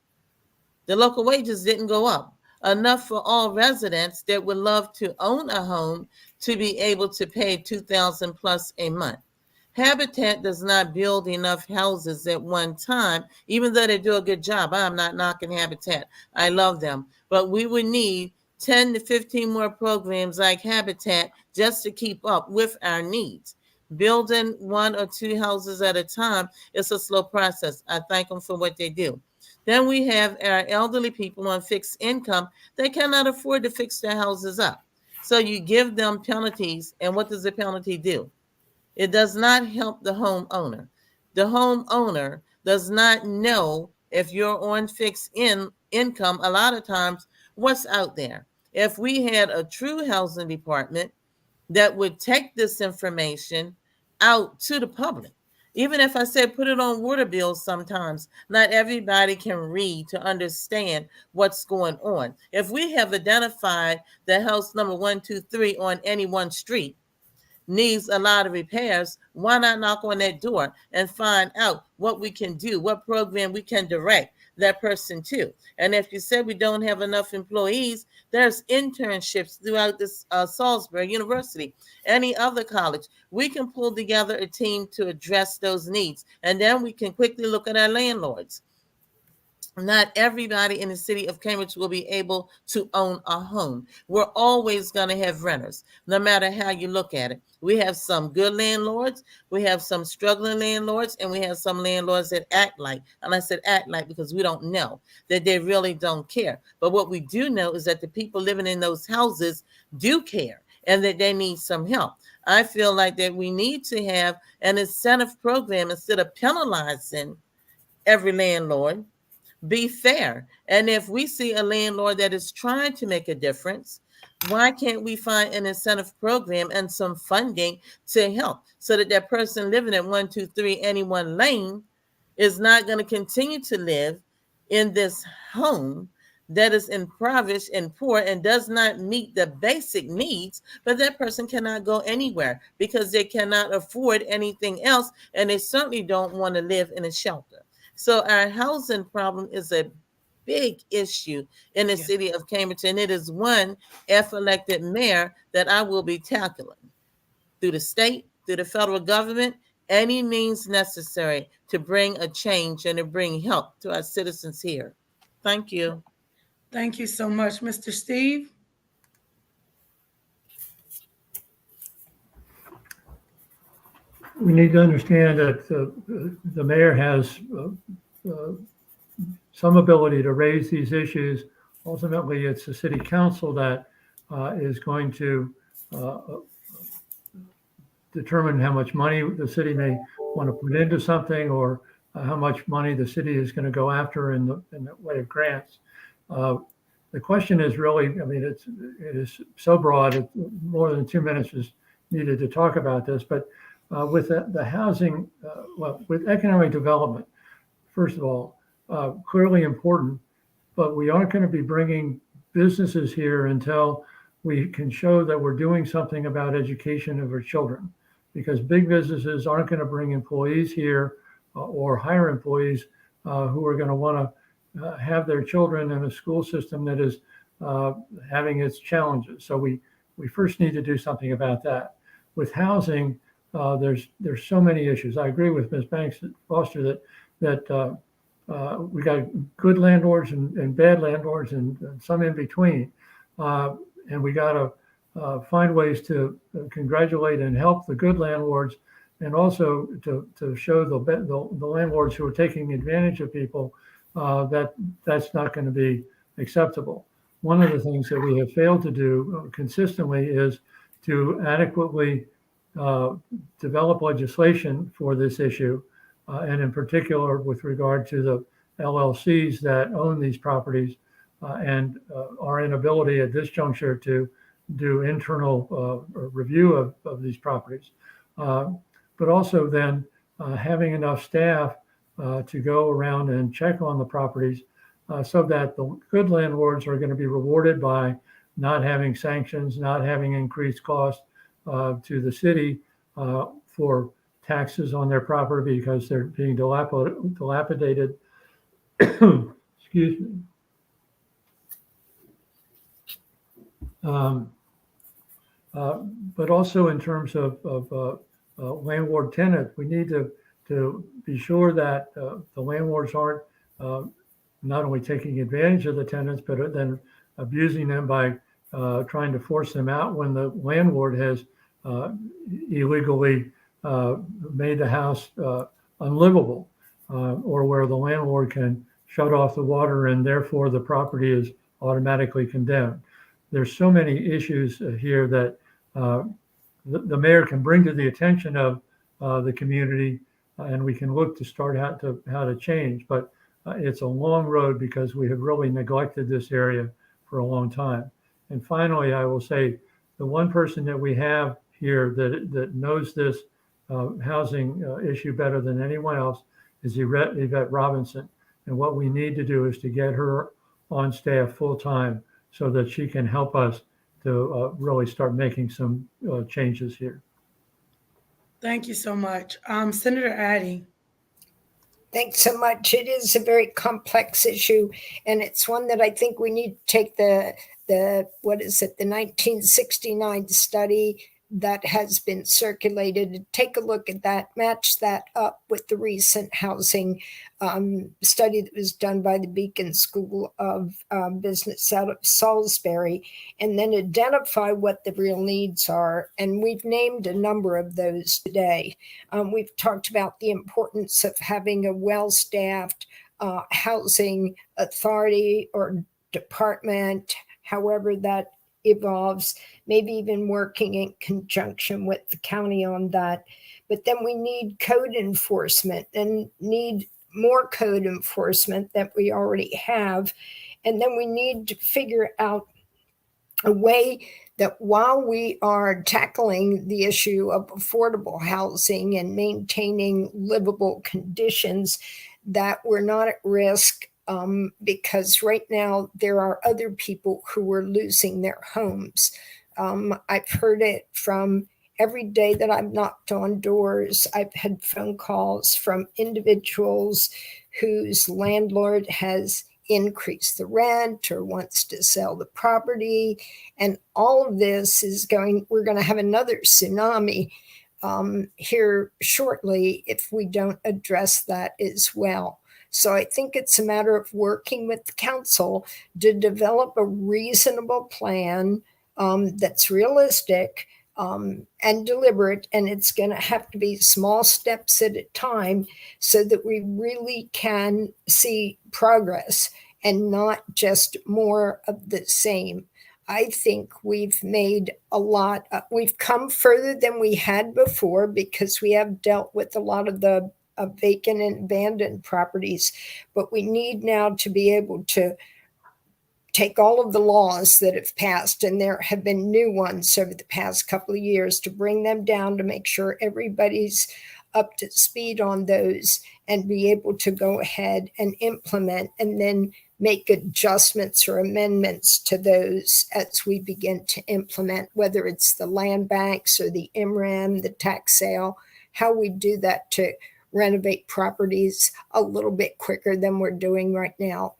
the local wages didn't go up enough for all residents that would love to own a home to be able to pay $2,000 plus a month. Habitat does not build enough houses at one time, even though they do a good job. I'm not knocking Habitat. I love them. But we would need 10 to 15 more programs like Habitat just to keep up with our needs. Building one or two houses at a time is a slow process. I thank them for what they do. Then we have our elderly people on fixed income. They cannot afford to fix their houses up. So you give them penalties, and what does the penalty do? It does not help the homeowner. The homeowner does not know if you're on fixed income, a lot of times, what's out there. If we had a true housing department that would take this information out to the public, even if I said put it on water bills, sometimes not everybody can read to understand what's going on. If we have identified that house number 1, 2, 3 on any one street needs a lot of repairs, why not knock on that door and find out what we can do, what program we can direct that person to? And if you said we don't have enough employees, there's internships throughout this Salisbury University, any other college. We can pull together a team to address those needs, and then we can quickly look at our landlords. Not everybody in the city of Cambridge will be able to own a home. We're always going to have renters, no matter how you look at it. We have some good landlords, we have some struggling landlords, and we have some landlords that act like, and I said act like because we don't know, that they really don't care. But what we do know is that the people living in those houses do care and that they need some help. I feel like that we need to have an incentive program instead of penalizing every landlord. Be fair. And if we see a landlord that is trying to make a difference, why can't we find an incentive program and some funding to help so that that person living at 1, 2, 3 any one lane is not going to continue to live in this home that is impoverished and poor and does not meet the basic needs, but that person cannot go anywhere because they cannot afford anything else, and they certainly don't want to live in a shelter. So our housing problem is a big issue in the city of Cambridge, and it is one, if elected mayor, that I will be tackling through the state, through the federal government, any means necessary to bring a change and to bring help to our citizens here. Thank you. Thank you so much, Mr. Steve. We need to understand that the mayor has some ability to raise these issues. Ultimately, it's the city council that is going to determine how much money the city may want to put into something, or how much money the city is going to go after in the way of grants. The question is really, I mean, it is so broad. More than 2 minutes is needed to talk about this, but with the housing, with economic development, first of all, clearly important, but we aren't going to be bringing businesses here until we can show that we're doing something about education of our children, because big businesses aren't going to bring employees here or hire employees who are going to want to have their children in a school system that is having its challenges. So we first need to do something about that. With housing, there's so many issues. I agree with Ms. Banks Foster that we got good landlords and bad landlords and some in between, and we got to find ways to congratulate and help the good landlords, and also to show the landlords who are taking advantage of people that that's not going to be acceptable. One of the things that we have failed to do consistently is to adequately develop legislation for this issue, and in particular with regard to the LLCs that own these properties, and our inability at this juncture to do internal review of these properties, but also then having enough staff to go around and check on the properties, so that the good landlords are going to be rewarded by not having sanctions, not having increased costs to the city for taxes on their property because they're being dilapidated. Excuse me. But also in terms of landlord tenant, we need to be sure that the landlords aren't not only taking advantage of the tenants, but then abusing them by trying to force them out when the landlord has illegally made the house unlivable, or where the landlord can shut off the water, and therefore the property is automatically condemned. There's so many issues here that uh, the mayor can bring to the attention of the community, and we can look to start how to change. But it's a long road because we have really neglected this area for a long time. And finally, I will say the one person that we have here that knows this housing issue better than anyone else is Yvette Robinson. And what we need to do is to get her on staff full time so that she can help us to really start making some changes here. Thank you so much. Senator Addie. Thanks so much. It is a very complex issue, and it's one that I think we need to take the what is it, the 1969 study that has been circulated. Take a look at that, match that up with the recent housing study that was done by the Beacon School of Business out of Salisbury, and then identify what the real needs are. And we've named a number of those today. We've talked about the importance of having a well-staffed housing authority or department, however that evolves, maybe even working in conjunction with the county on that. But then we need code enforcement and need more code enforcement that we already have. And then we need to figure out a way that while we are tackling the issue of affordable housing and maintaining livable conditions, that we're not at risk because right now there are other people who are losing their homes. I've heard it from every day that I've knocked on doors. I've had phone calls from individuals whose landlord has increased the rent or wants to sell the property. And all of this is we're going to have another tsunami here shortly if we don't address that as well. So I think it's a matter of working with the council to develop a reasonable plan that's realistic and deliberate, and it's going to have to be small steps at a time so that we really can see progress and not just more of the same. I think we've made a lot. We've come further than we had before because we have dealt with a lot of the vacant and abandoned properties, but we need now to be able to take all of the laws that have passed, and there have been new ones over the past couple of years, to bring them down to make sure everybody's up to speed on those and be able to go ahead and implement and then make adjustments or amendments to those as we begin to implement, whether it's the land banks or the MRAM, the tax sale, how we do that to renovate properties a little bit quicker than we're doing right now.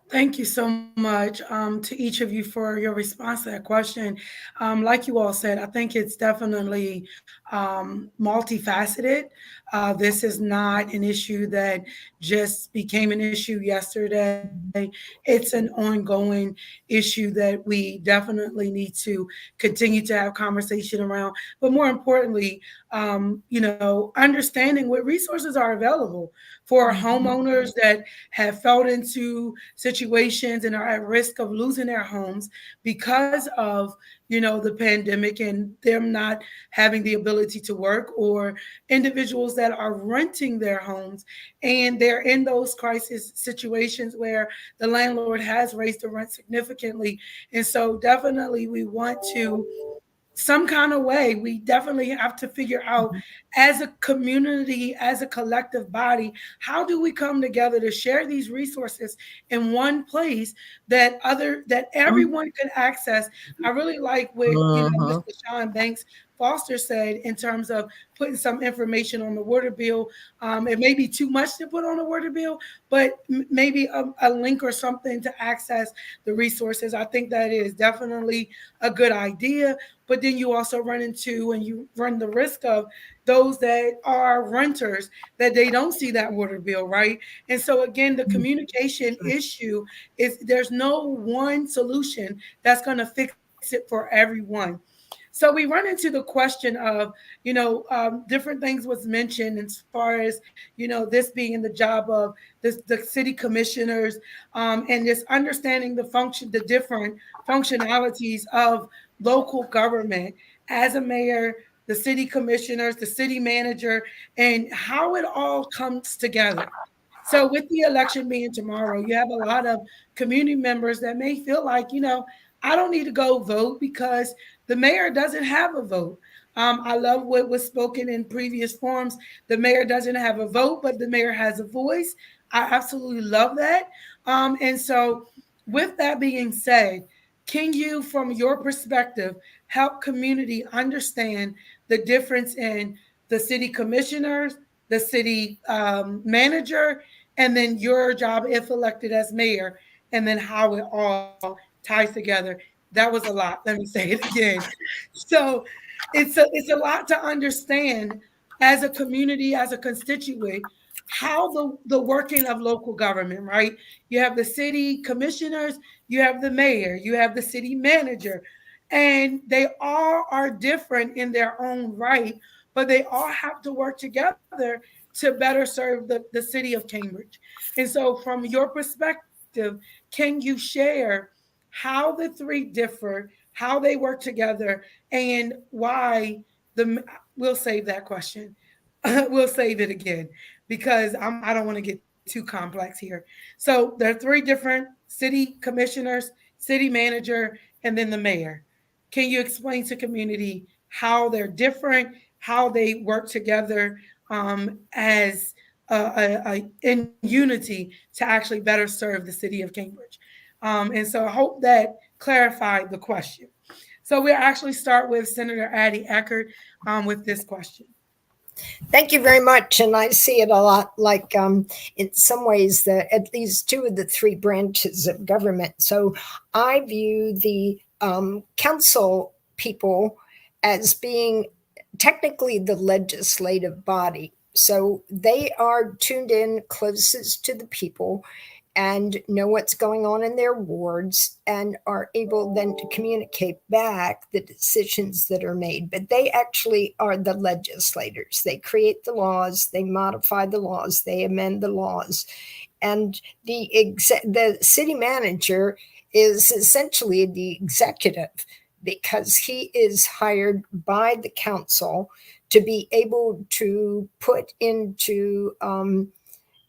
Thank you so much to each of you for your response to that question. Like you all said, I think it's definitely multifaceted. This is not an issue that just became an issue yesterday. It's an ongoing issue that we definitely need to continue to have conversation around. But more importantly, understanding what resources are available for homeowners that have fell into situations and are at risk of losing their homes because of the pandemic and them not having the ability to work, or individuals that are renting their homes and they're in those crisis situations where the landlord has raised the rent significantly. And so definitely we want to, some kind of way, we definitely have to figure out as a community, as a collective body, how do we come together to share these resources in one place that everyone can access. I really like what Mr. LaShon Banks Foster said in terms of putting some information on the water bill. It may be too much to put on the water bill, but maybe a link or something to access the resources. I think that is definitely a good idea. But then you also run the risk of those that are renters, that they don't see that water bill, right? And so again, the communication issue is there's no one solution that's going to fix it for everyone. So we run into the question of, different things was mentioned as far as, this being the job of the city commissioners, and this understanding the different functionalities of local government as a mayor, the city commissioners, the city manager, and how it all comes together. So, with the election being tomorrow, you have a lot of community members that may feel like, I don't need to go vote because the mayor doesn't have a vote. I love what was spoken in previous forums. The mayor doesn't have a vote, but the mayor has a voice. I absolutely love that. And so, with that being said, can you, from your perspective, help community understand the difference in the city commissioners, the city manager, and then your job if elected as mayor, and then how it all ties together? That was a lot. Let me say it again. So it's a lot to understand as a community, as a constituent, how the working of local government, right? You have the city commissioners, you have the mayor, you have the city manager, and they all are different in their own right, but they all have to work together to better serve the city of Cambridge. And so, from your perspective, can you share how the three differ, how they work together, and why we'll save that question. We'll save it again because I don't want to get too complex here. So there are three different city commissioners, city manager, and then the mayor. Can you explain to community how they're different, how they work together as in unity to actually better serve the city of Cambridge? And so I hope that clarified the question. So we'll actually start with Senator Addie Eckardt with this question. Thank you very much. And I see it a lot like, in some ways, at least two of the three branches of government. So I view the council people as being technically the legislative body. So they are tuned in closest to the people and know what's going on in their wards and are able then to communicate back the decisions that are made. But they actually are the legislators. They create the laws, they modify the laws, they amend the laws. And the city manager is essentially the executive because he is hired by the council to be able to put into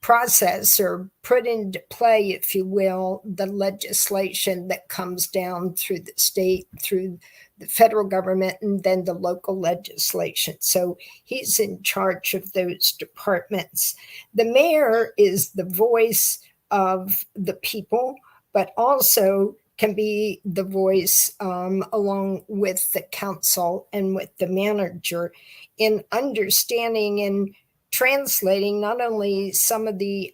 process or put into play, if you will, the legislation that comes down through the state, through the federal government, and then the local legislation. So he's in charge of those departments. The mayor is the voice of the people, but also can be the voice along with the council and with the manager in understanding and translating not only some of the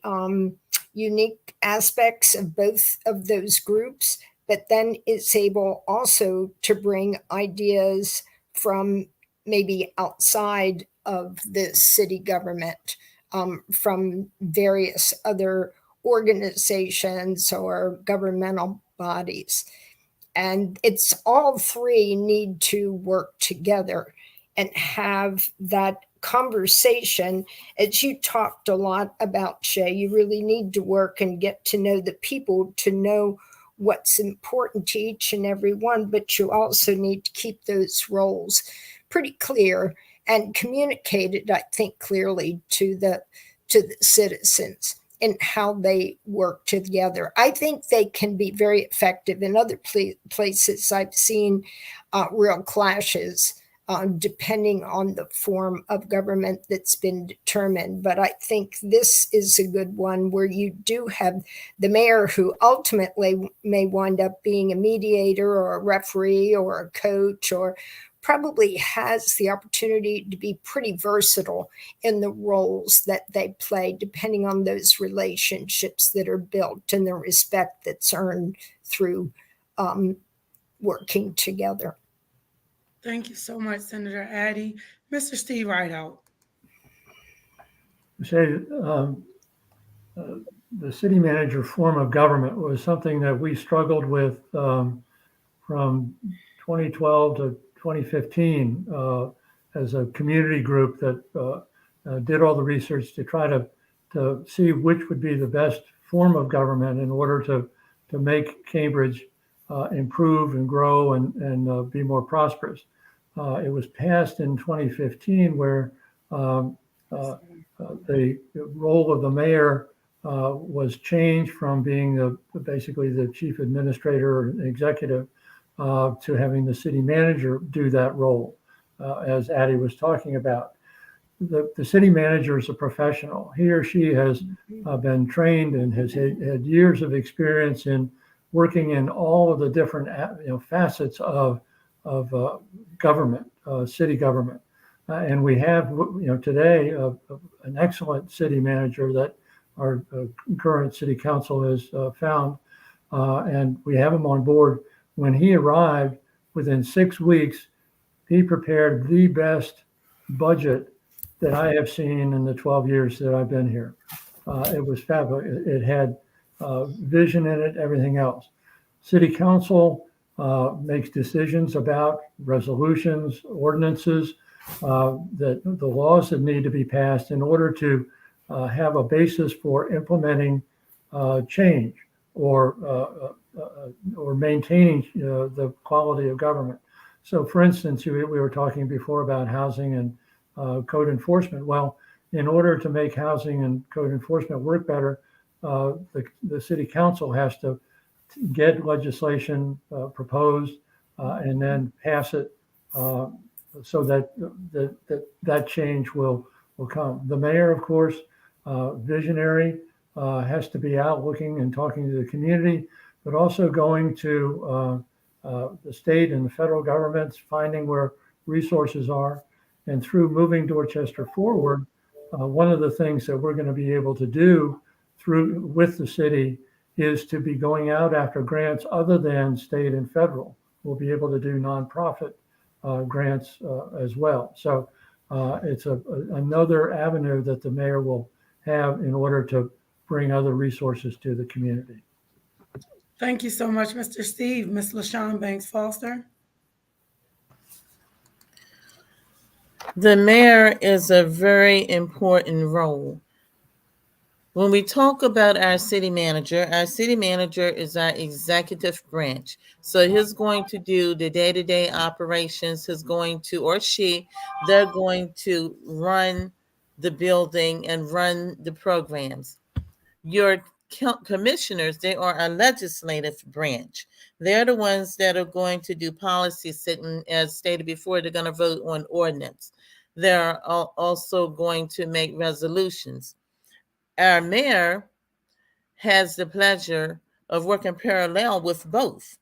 unique aspects of both of those groups, but then it's able also to bring ideas from maybe outside of the city government, from various other organizations or governmental bodies. And it's all three need to work together and have that conversation. As you talked a lot about, Shay, you really need to work and get to know the people to know what's important to each and every one, but you also need to keep those roles pretty clear and communicate it, I think, clearly to the citizens and how they work together. I think they can be very effective. In other places I've seen real clashes depending on the form of government that's been determined. But I think this is a good one where you do have the mayor who ultimately may wind up being a mediator or a referee or a coach, or probably has the opportunity to be pretty versatile in the roles that they play, depending on those relationships that are built and the respect that's earned through working together. Thank you so much, Senator Addie. Mr. Steve Rideout. Say, the city manager form of government was something that we struggled with from 2012 to 2015 as a community group that did all the research to try to see which would be the best form of government in order to make Cambridge improve and grow and be more prosperous. It was passed in 2015 where the role of the mayor was changed from being basically the chief administrator or executive to having the city manager do that role, as Addie was talking about. The city manager is a professional. He or she has been trained and has had years of experience in working in all of the different facets of government, city government. And we have today an excellent city manager that our current city council has found, and we have him on board. When he arrived, within 6 weeks, he prepared the best budget that I have seen in the 12 years that I've been here. It was fabulous. It had vision in it, everything else. City council makes decisions about resolutions, ordinances, that the laws that need to be passed in order to have a basis for implementing change or maintaining the quality of government. So, for instance, we were talking before about housing and code enforcement. Well, in order to make housing and code enforcement work better, the city council has to get legislation proposed and then pass it so that change will come. The mayor, of course, visionary, has to be out looking and talking to the community, but also going to the state and the federal governments, finding where resources are. And through moving Dorchester forward, one of the things that we're going to be able to do with the city is to be going out after grants other than state and federal. We'll be able to do nonprofit grants as well. So it's another avenue that the mayor will have in order to bring other resources to the community. Thank you so much, Mr. Steve. Ms. LaShon Banks Foster. The mayor is a very important role. When we talk about our city manager is our executive branch. So he's going to do the day-to-day operations. They're going to run the building and run the programs. Your commissioners, they are a legislative branch. They're the ones that are going to do policy sitting, as stated before. They're going to vote on ordinance. They're also going to make resolutions. Our mayor has the pleasure of working parallel with both.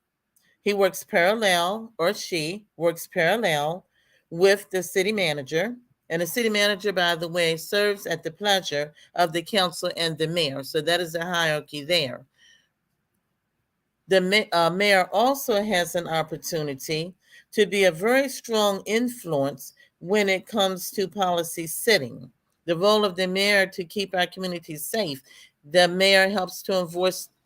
He works parallel, or she works parallel with the city manager. And the city manager, by the way, serves at the pleasure of the council and the mayor. So that is the hierarchy there. The mayor also has an opportunity to be a very strong influence when it comes to policy setting. The role of the mayor to keep our communities safe. The mayor helps to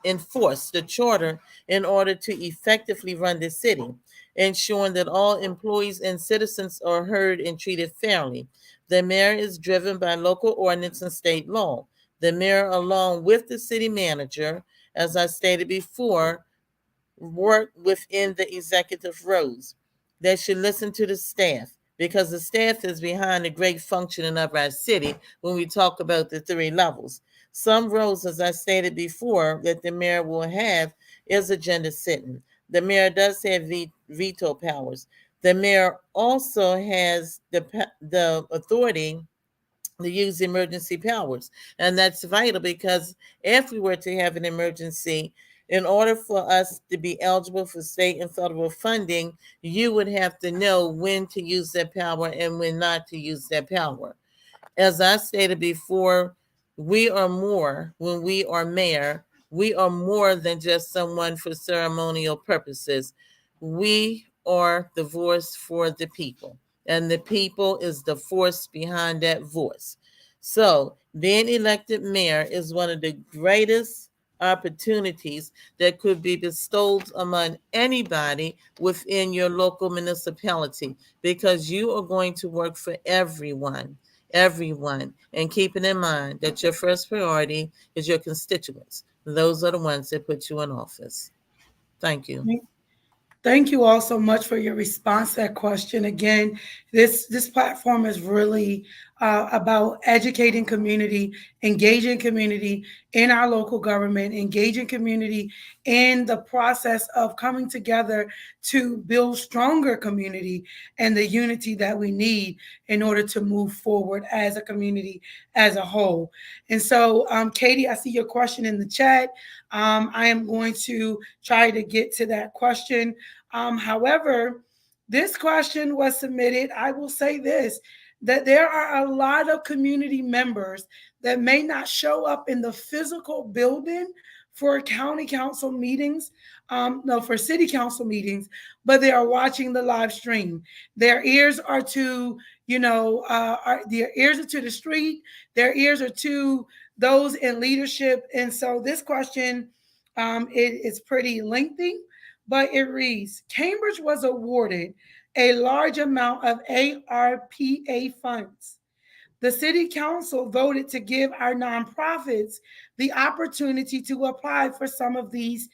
enforce the charter in order to effectively run the city, ensuring that all employees and citizens are heard and treated fairly. The mayor is driven by local ordinance and state law. The mayor, along with the city manager, as I stated before, work within the executive roles. They should listen to the staff, because the staff is behind the great functioning of our city when we talk about the 3 levels. Some roles, as I stated before, that the mayor will have is agenda setting. The mayor does have veto powers. The mayor also has the authority to use emergency powers. And that's vital, because if we were to have an emergency, in order for us to be eligible for state and federal funding, you would have to know when to use that power and when not to use that power. As I stated before, when we are mayor, we are more than just someone for ceremonial purposes. We are the voice for the people, and the people is the force behind that voice. So being elected mayor is one of the greatest opportunities that could be bestowed among anybody within your local municipality, because you are going to work for everyone, and keeping in mind that your first priority is your constituents. Those are the ones that put you in office. Thank you. Thank you all so much for your response to that question. Again, this platform is really about educating community, engaging community in our local government, engaging community in the process of coming together to build stronger community and the unity that we need in order to move forward as a community as a whole. And so, Katie, I see your question in the chat. I am going to try to get to that question. However, this question was submitted. I will say this, that there are a lot of community members that may not show up in the physical building for county council meetings, no, for city council meetings, but they are watching the live stream. Their ears are to, their ears are to the street. Their ears are to those in leadership. And so this question, it is pretty lengthy, but it reads, Cambridge was awarded a large amount of ARPA funds. The city council voted to give our nonprofits the opportunity to apply for some of these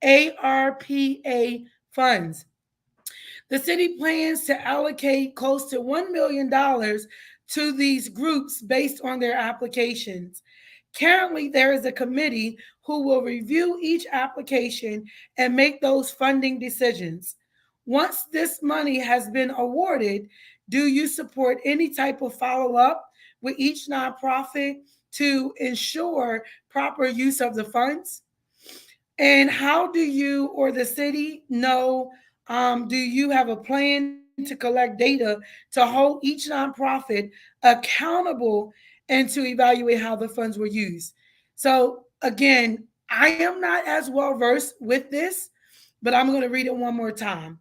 ARPA funds. The city plans to allocate close to $1 million to these groups based on their applications. Currently, there is a committee who will review each application and make those funding decisions. Once this money has been awarded, do you support any type of follow-up with each nonprofit to ensure proper use of the funds? And how do you or the city know, do you have a plan to collect data to hold each nonprofit accountable and to evaluate how the funds were used? So again, I am not as well versed with this, but I'm going to read it one more time.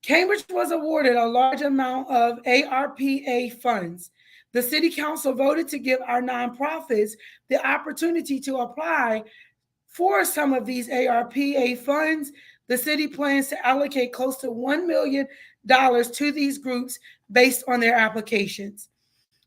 Cambridge was awarded a large amount of ARPA funds. The city council voted to give our nonprofits the opportunity to apply for some of these ARPA funds. The city plans to allocate close to $1 million to these groups based on their applications.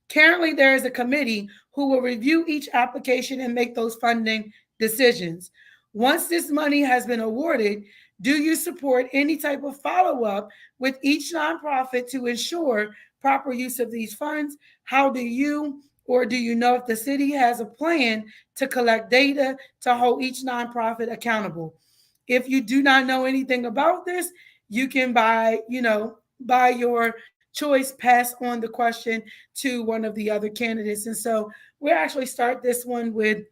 Currently, there is a committee who will review each application and make those funding decisions. Once this money has been awarded, do you support any type of follow-up with each nonprofit to ensure proper use of these funds? How do you or do you know if the city has a plan to collect data to hold each nonprofit accountable? If you do not know anything about this, you can by your choice pass on the question to one of the other candidates. And so we'll actually start this one with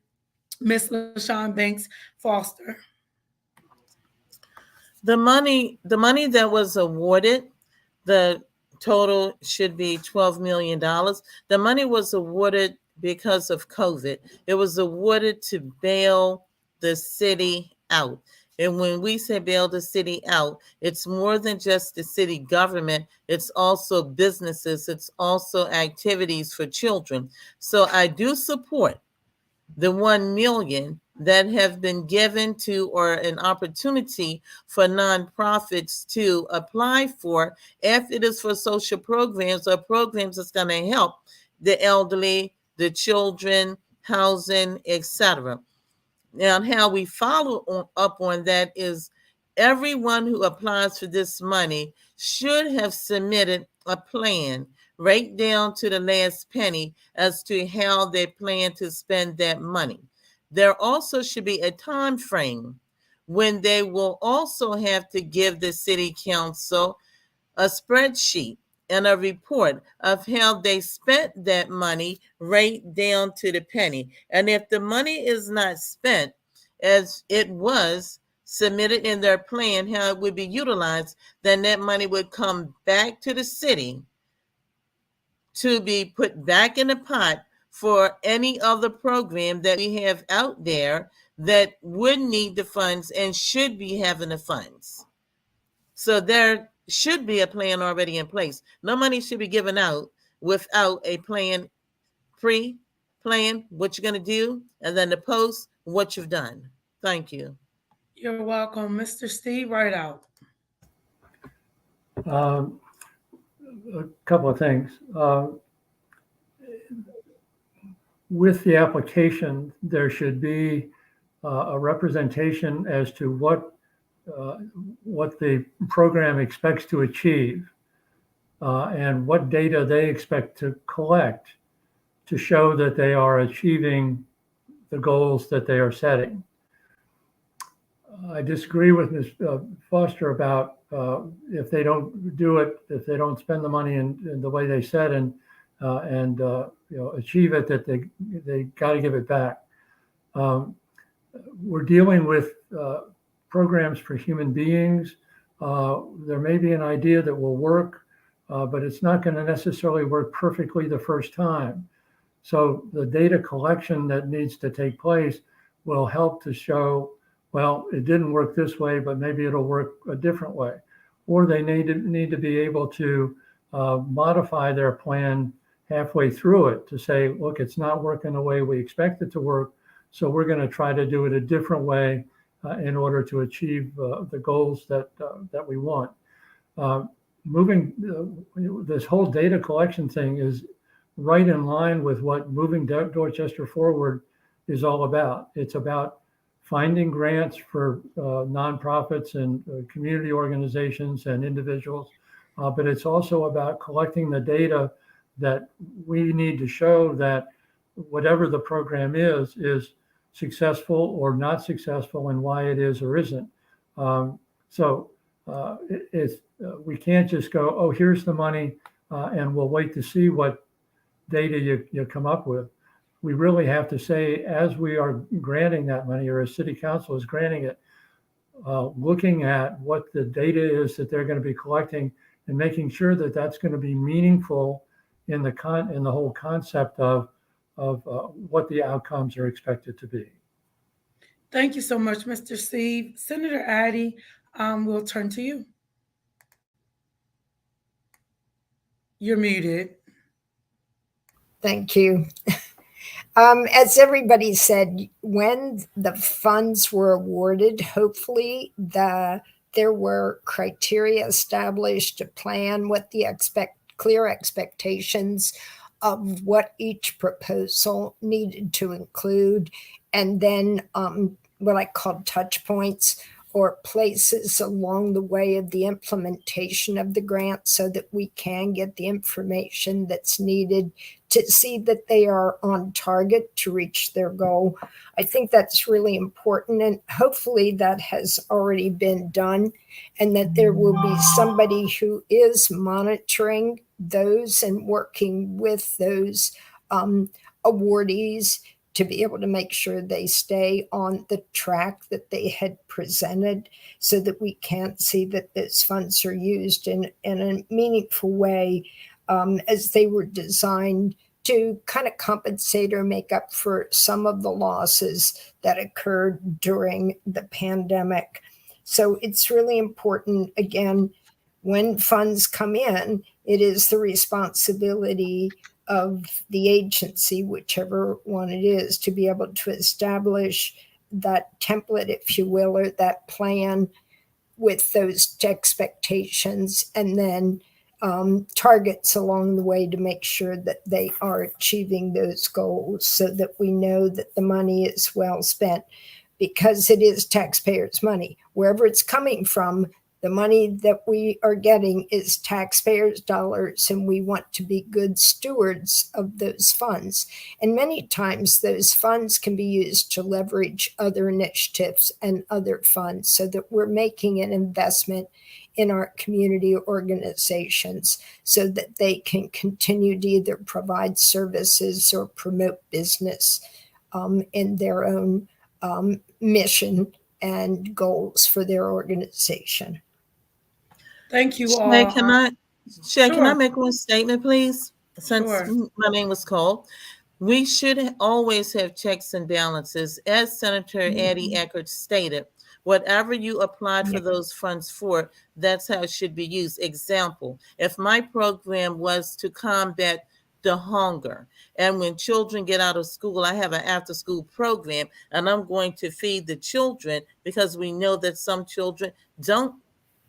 Ms. LaShon Banks Foster. The money that was awarded, the total should be $12 million. The money was awarded because of COVID. It was awarded to bail the city out. And when we say bail the city out, it's more than just the city government. It's also businesses. It's also activities for children. So I do support the 1 million that have been given to, or an opportunity for nonprofits to apply for, if it is for social programs or programs that's going to help the elderly, the children, housing, etc. Now, how we follow up on that is everyone who applies for this money should have submitted a plan right down to the last penny as to how they plan to spend that money. There also should be a time frame when they will also have to give the city council a spreadsheet and a report of how they spent that money right down to the penny. And if the money is not spent as it was submitted in their plan, how it would be utilized, then that money would come back to the city to be put back in the pot for any other program that we have out there that would need the funds and should be having the funds. So there should be a plan already in place. No money should be given out without a plan plan, what you're going to do, and then the post, what you've done. Thank you. You're welcome. Mr. Steve, Rideout. A couple of things. With the application, there should be a representation as to what the program expects to achieve and what data they expect to collect to show that they are achieving the goals that they are setting. I disagree with Ms. Foster about if they don't do it, if they don't spend the money in the way they said and achieve it, that they got to give it back. We're dealing with programs for human beings. There may be an idea that will work, but it's not going to necessarily work perfectly the first time. So the data collection that needs to take place will help to show, well, it didn't work this way, but maybe it'll work a different way. Or they need to be able to modify their plan halfway through it to say, look, it's not working the way we expect it to work, so we're going to try to do it a different way in order to achieve the goals that we want. Moving this whole data collection thing is right in line with what moving Dorchester forward is all about. It's about finding grants for nonprofits and community organizations and individuals, but it's also about collecting the data that we need to show that whatever the program is successful or not successful and why it is or isn't. We can't just go, oh, here's the money, and we'll wait to see what data you come up with. We really have to say, as we are granting that money, or as City Council is granting it, looking at what the data is that they're going to be collecting and making sure that that's going to be meaningful in the whole concept of what the outcomes are expected to be. Thank you so much, Mr. Steve. Senator Addie, we'll turn to you. You're muted. Thank you. As everybody said, when the funds were awarded, hopefully there were criteria established to plan what the clear expectations of what each proposal needed to include, and then what I call touch points or places along the way of the implementation of the grant so that we can get the information that's needed to see that they are on target to reach their goal. I think that's really important, and hopefully that has already been done, and that there will be somebody who is monitoring those and working with those awardees to be able to make sure they stay on the track that they had presented so that we can see that those funds are used in a meaningful way as they were designed to kind of compensate or make up for some of the losses that occurred during the pandemic. So it's really important, again, when funds come in, it is the responsibility of the agency, whichever one it is, to be able to establish that template, if you will, or that plan with those expectations, and then targets along the way to make sure that they are achieving those goals so that we know that the money is well spent, because it is taxpayers' money. Wherever it's coming from, the money that we are getting is taxpayers' dollars, and we want to be good stewards of those funds. And many times those funds can be used to leverage other initiatives and other funds so that we're making an investment in our community organizations so that they can continue to either provide services or promote business in their own mission and goals for their organization. Thank you all. Shay, can I Sure. make one statement, please? Since Sure. my name was called. We should always have checks and balances. As Senator Addie Eckardt stated, whatever you applied for those funds for, that's how it should be used. Example, if my program was to combat the hunger. And when children get out of school, I have an after school program, and I'm going to feed the children, because we know that some children don't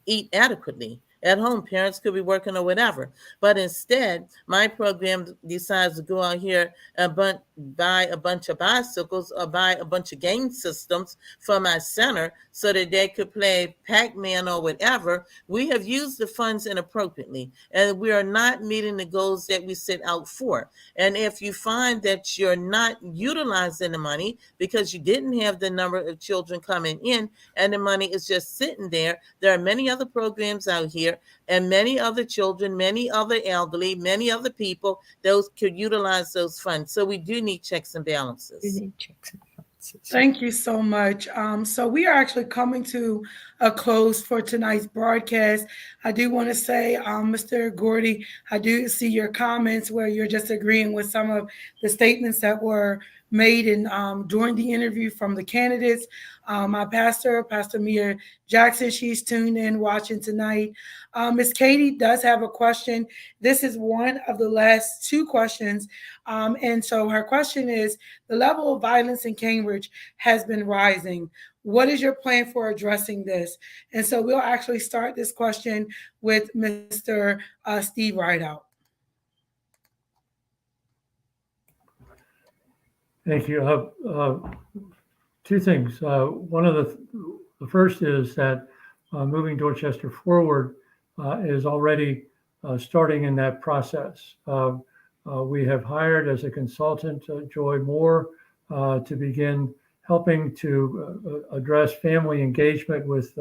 eat adequately at home. Parents could be working or whatever. But instead, my program decides to go out here and buy a bunch of bicycles or buy a bunch of game systems for my center so that they could play Pac-Man or whatever. We have used the funds inappropriately, and we are not meeting the goals that we set out for. And if you find that you're not utilizing the money because you didn't have the number of children coming in and the money is just sitting there, there are many other programs out here and many other children, many other elderly, many other people, those could utilize those funds. So we do need checks and balances. You need checks and balances. Thank you so much. So we are actually coming to a close for tonight's broadcast. I do want to say, Mr. Gordy, I do see your comments where you're just agreeing with some of the statements that were made in during the interview from the candidates. My pastor, Pastor Mia Jackson, she's tuned in watching tonight. Miss Katie does have a question. This is one of the last two questions. And so her question is, the level of violence in Cambridge has been rising. What is your plan for addressing this? And so we'll actually start this question with Mr. Steve Rideout. Thank you. Two things. One of the first is that moving Dorchester forward is already starting in that process. We have hired as a consultant Joy Moore to begin helping to address family engagement with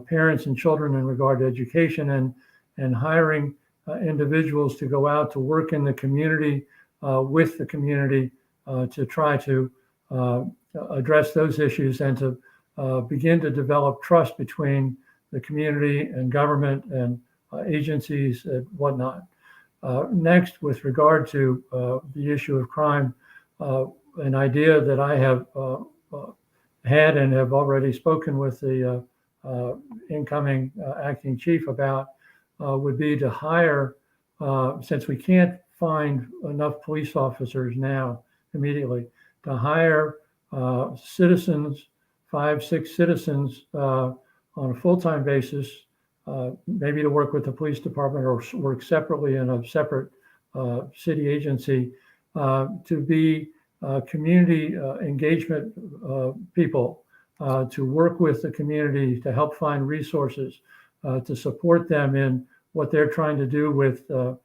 parents and children in regard to education, and hiring individuals to go out to work in the community with the community to try to address those issues and to begin to develop trust between the community and government and agencies and whatnot. Next, with regard to the issue of crime, an idea that I have had and have already spoken with the incoming acting chief about would be to hire, since we can't find enough police officers now immediately, to hire citizens, 5-6 citizens on a full-time basis, maybe to work with the police department or work separately in a separate city agency, to be community engagement people, to work with the community, to help find resources, to support them in what they're trying to do with the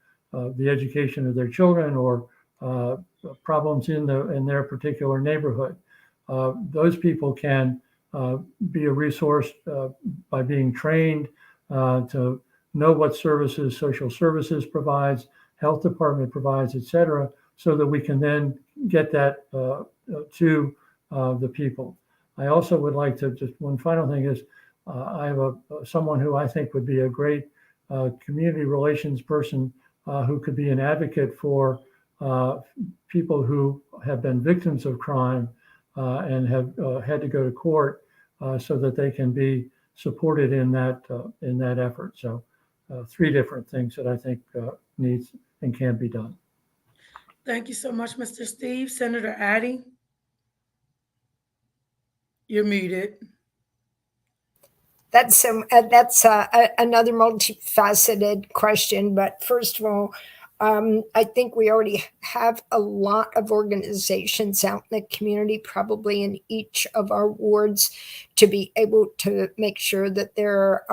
education of their children or problems in their particular neighborhood. Those people can be a resource by being trained to know what services social services provides, health department provides, et cetera, so that we can then get that to the people. I also would like to, just one final thing is, I have someone who I think would be a great community relations person who could be an advocate for people who have been victims of crime and have had to go to court so that they can be supported in that effort. So 3 different things that I think needs and can be done. Thank you so much, Mr. Steve. Senator Addie, you're muted. That's another multifaceted question. But first of all, I think we already have a lot of organizations out in the community, probably in each of our wards, to be able to make sure that there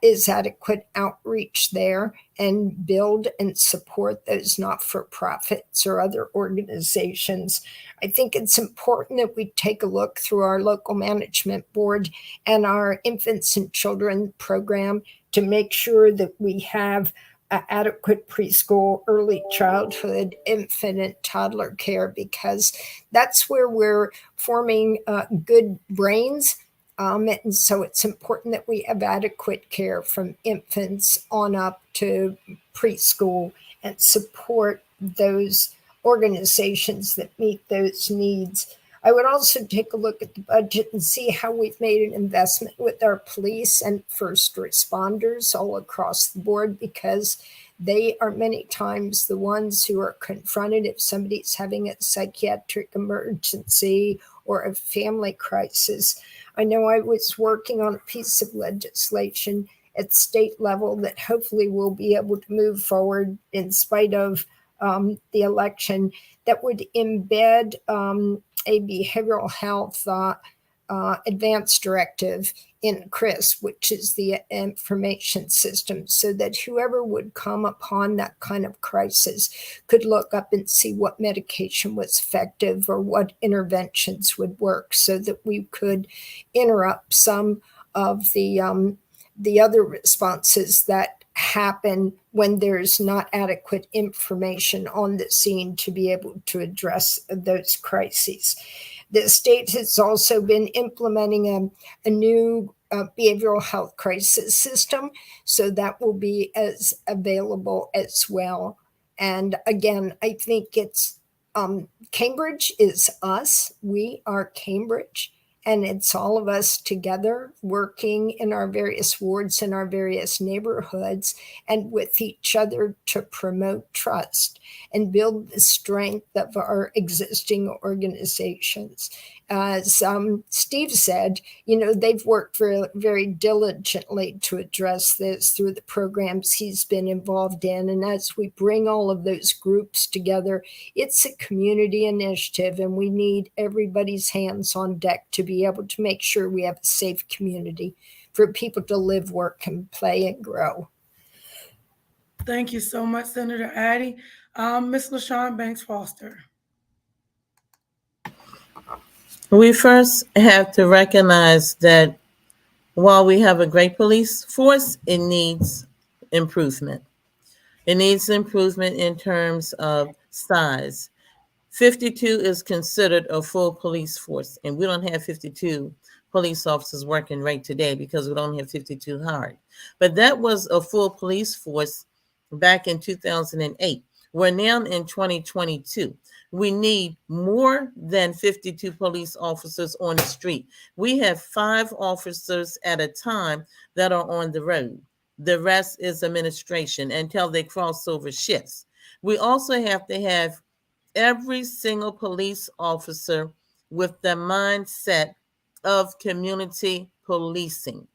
is adequate outreach there and build and support those not-for-profits or other organizations. I think it's important that we take a look through our local management board and our infants and children program to make sure that we have adequate preschool, early childhood, infant and toddler care, because that's where we're forming good brains. And so it's important that we have adequate care from infants on up to preschool and support those organizations that meet those needs. I would also take a look at the budget and see how we've made an investment with our police and first responders all across the board, because They are many times the ones who are confronted if somebody's having a psychiatric emergency or a family crisis. I know I was working on a piece of legislation at state level that hopefully will be able to move forward in spite of the election, that would embed a behavioral health advanced directive in CRIS, which is the information system, so that whoever would come upon that kind of crisis could look up and see what medication was effective or what interventions would work, so that we could interrupt some of the other responses that happen when there's not adequate information on the scene to be able to address those crises. The state has also been implementing a new behavioral health crisis system, so that will be as available as well. And again, I think it's Cambridge is us. We are Cambridge. And it's all of us together working in our various wards and our various neighborhoods and with each other to promote trust and build the strength of our existing organizations. As Steve said, they've worked very diligently to address this through the programs he's been involved in. And as we bring all of those groups together, it's a community initiative, and we need everybody's hands on deck to be able to make sure we have a safe community for people to live, work, and play and grow. Thank you so much, Senator Addie. Ms. LaShon Banks Foster. We first have to recognize that while we have a great police force, it needs improvement. It needs improvement in terms of size. 52 is considered a full police force, and we don't have 52 police officers working right today because we don't have 52 hired. But that was a full police force back in 2008. We're now in 2022. We need more than 52 police officers on the street. We have 5 officers at a time that are on the road. The rest is administration until they cross over shifts. We also have to have every single police officer with the mindset of community policing.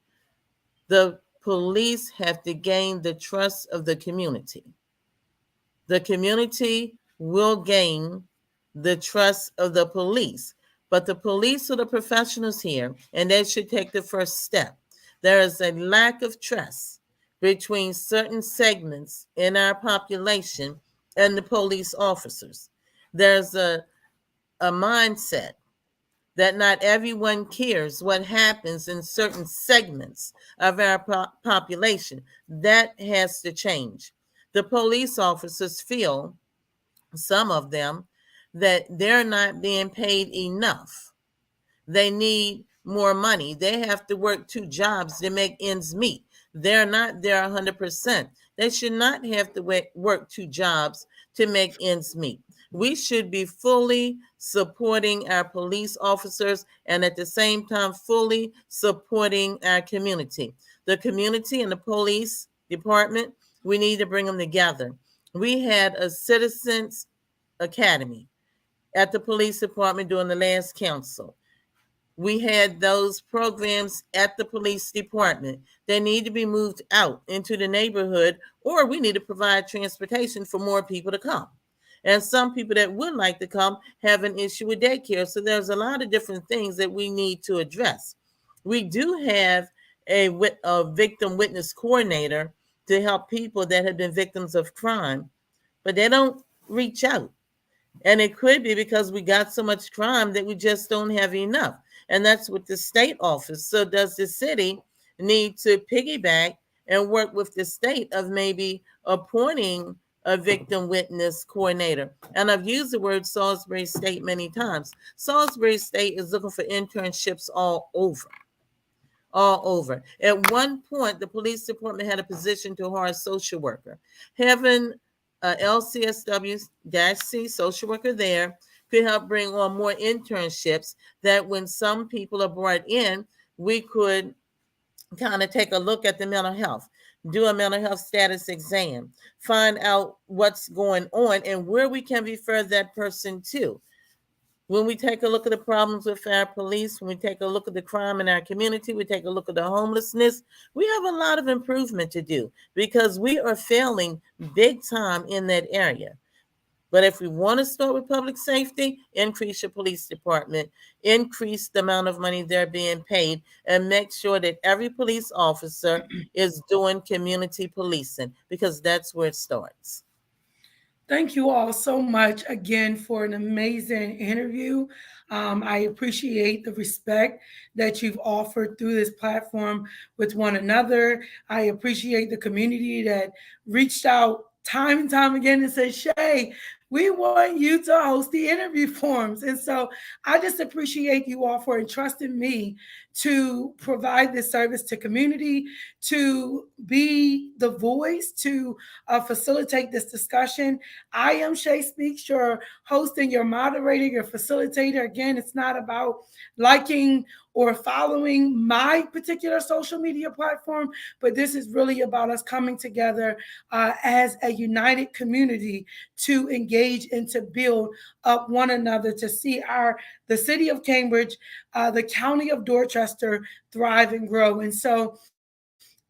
The police have to gain the trust of the community. The community will gain the trust of the police, but the police are the professionals here, and they should take the first step. There is a lack of trust between certain segments in our population and the police officers. There's a mindset that not everyone cares what happens in certain segments of our population. That has to change. The police officers feel, some of them, that they're not being paid enough. They need more money. They have to work 2 jobs to make ends meet. They're not there 100%. They should not have to work 2 jobs to make ends meet. We should be fully supporting our police officers and at the same time fully supporting our community. The community and the police department, we need to bring them together. We had a citizens academy at the police department during the last council. We had those programs at the police department. They need to be moved out into the neighborhood, or we need to provide transportation for more people to come. And some people that would like to come have an issue with daycare. So there's a lot of different things that we need to address. We do have a victim witness coordinator to help people that have been victims of crime, but they don't reach out. And it could be because we got so much crime that we just don't have enough. And that's with the state office. So does the city need to piggyback and work with the state of maybe appointing a victim witness coordinator? And I've used the word Salisbury State many times. Salisbury State is looking for internships all over. At one point, the police department had a position to hire a social worker. Having LCSW-C social worker there could help bring on more internships, that when some people are brought in, we could kind of take a look at the mental health. do a mental health status exam, find out what's going on and where we can refer that person to. When we take a look at the problems with our police, when we take a look at the crime in our community, we take a look at the homelessness, we have a lot of improvement to do because we are failing big time in that area. But if we want to start with public safety, increase your police department, increase the amount of money they're being paid, and make sure that every police officer is doing community policing because that's where it starts. Thank you all so much again for an amazing interview. I appreciate the respect that you've offered through this platform with one another. I appreciate the community that reached out time and time again and said, Shay, we want you to host the interview forums. And so I just appreciate you all for entrusting me to provide this service to community, to be the voice, to facilitate this discussion. I am Shay Speaks, your host and your moderator, your facilitator. Again, it's not about liking or following my particular social media platform, but this is really about us coming together as a united community to engage and to build up one another, to see the city of Cambridge, the county of Dorchester thrive and grow. And so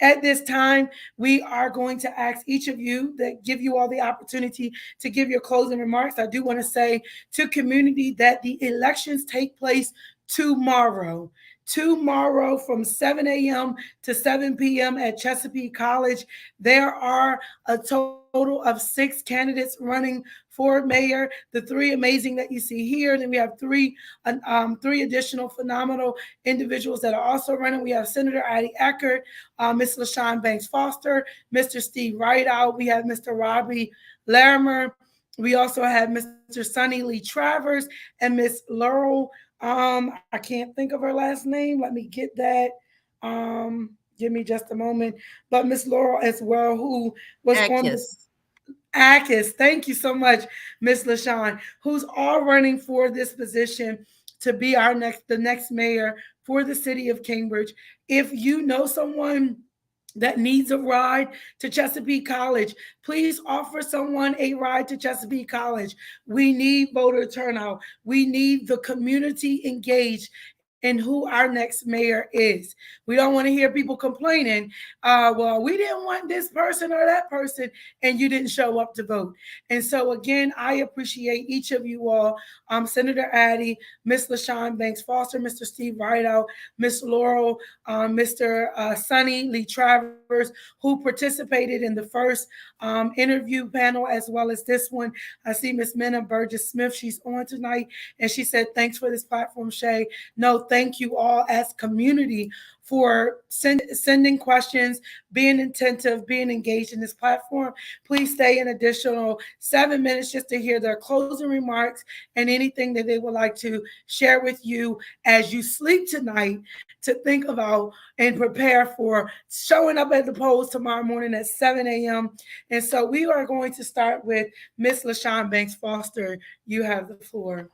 at this time, we are going to ask each of you that give you all the opportunity to give your closing remarks. I do want to say to community that the elections take place tomorrow. Tomorrow from 7 a.m. to 7 p.m. at Chesapeake College. There are a total of 6 candidates running for mayor. The three amazing that you see here. And then we have three additional phenomenal individuals that are also running. We have Senator Addie Eckardt, Ms. LaShon Banks Foster, Mr. Steve Rideout. We have Mr. Robbie Larime. We also have Mr. Sonny Lee Travers and Ms.Laurel. I can't think of her last name. Let me get that. Give me just a moment. But Ms.Laurel as well, who was on the Atkiss. Atkiss. Thank you so much, Ms. LaShon, who's all running for this position to be the next mayor for the city of Cambridge. If you know someone that needs a ride to Chesapeake College, please offer someone a ride to Chesapeake College. We need voter turnout. We need the community engaged in who our next mayor is. We don't want to hear people complaining, well, we didn't want this person or that person, and you didn't show up to vote. And so, again, I appreciate each of you all, Senator Addie, Ms. LaShon Banks Foster, Mr. Steve Rideout, Ms. Laurel, Mr. Sonny Lee Travers, who participated in the first interview panel as well as this one. I see Ms. Minna Burgess Smith. She's on tonight, and she said, thanks for this platform, Shay. No, thank you all as community for sending questions, being attentive, being engaged in this platform. Please stay an additional 7 minutes just to hear their closing remarks and anything that they would like to share with you as you sleep tonight, to think about and prepare for showing up at the polls tomorrow morning at 7 a.m. And so we are going to start with Ms. LaShon Banks Foster. You have the floor.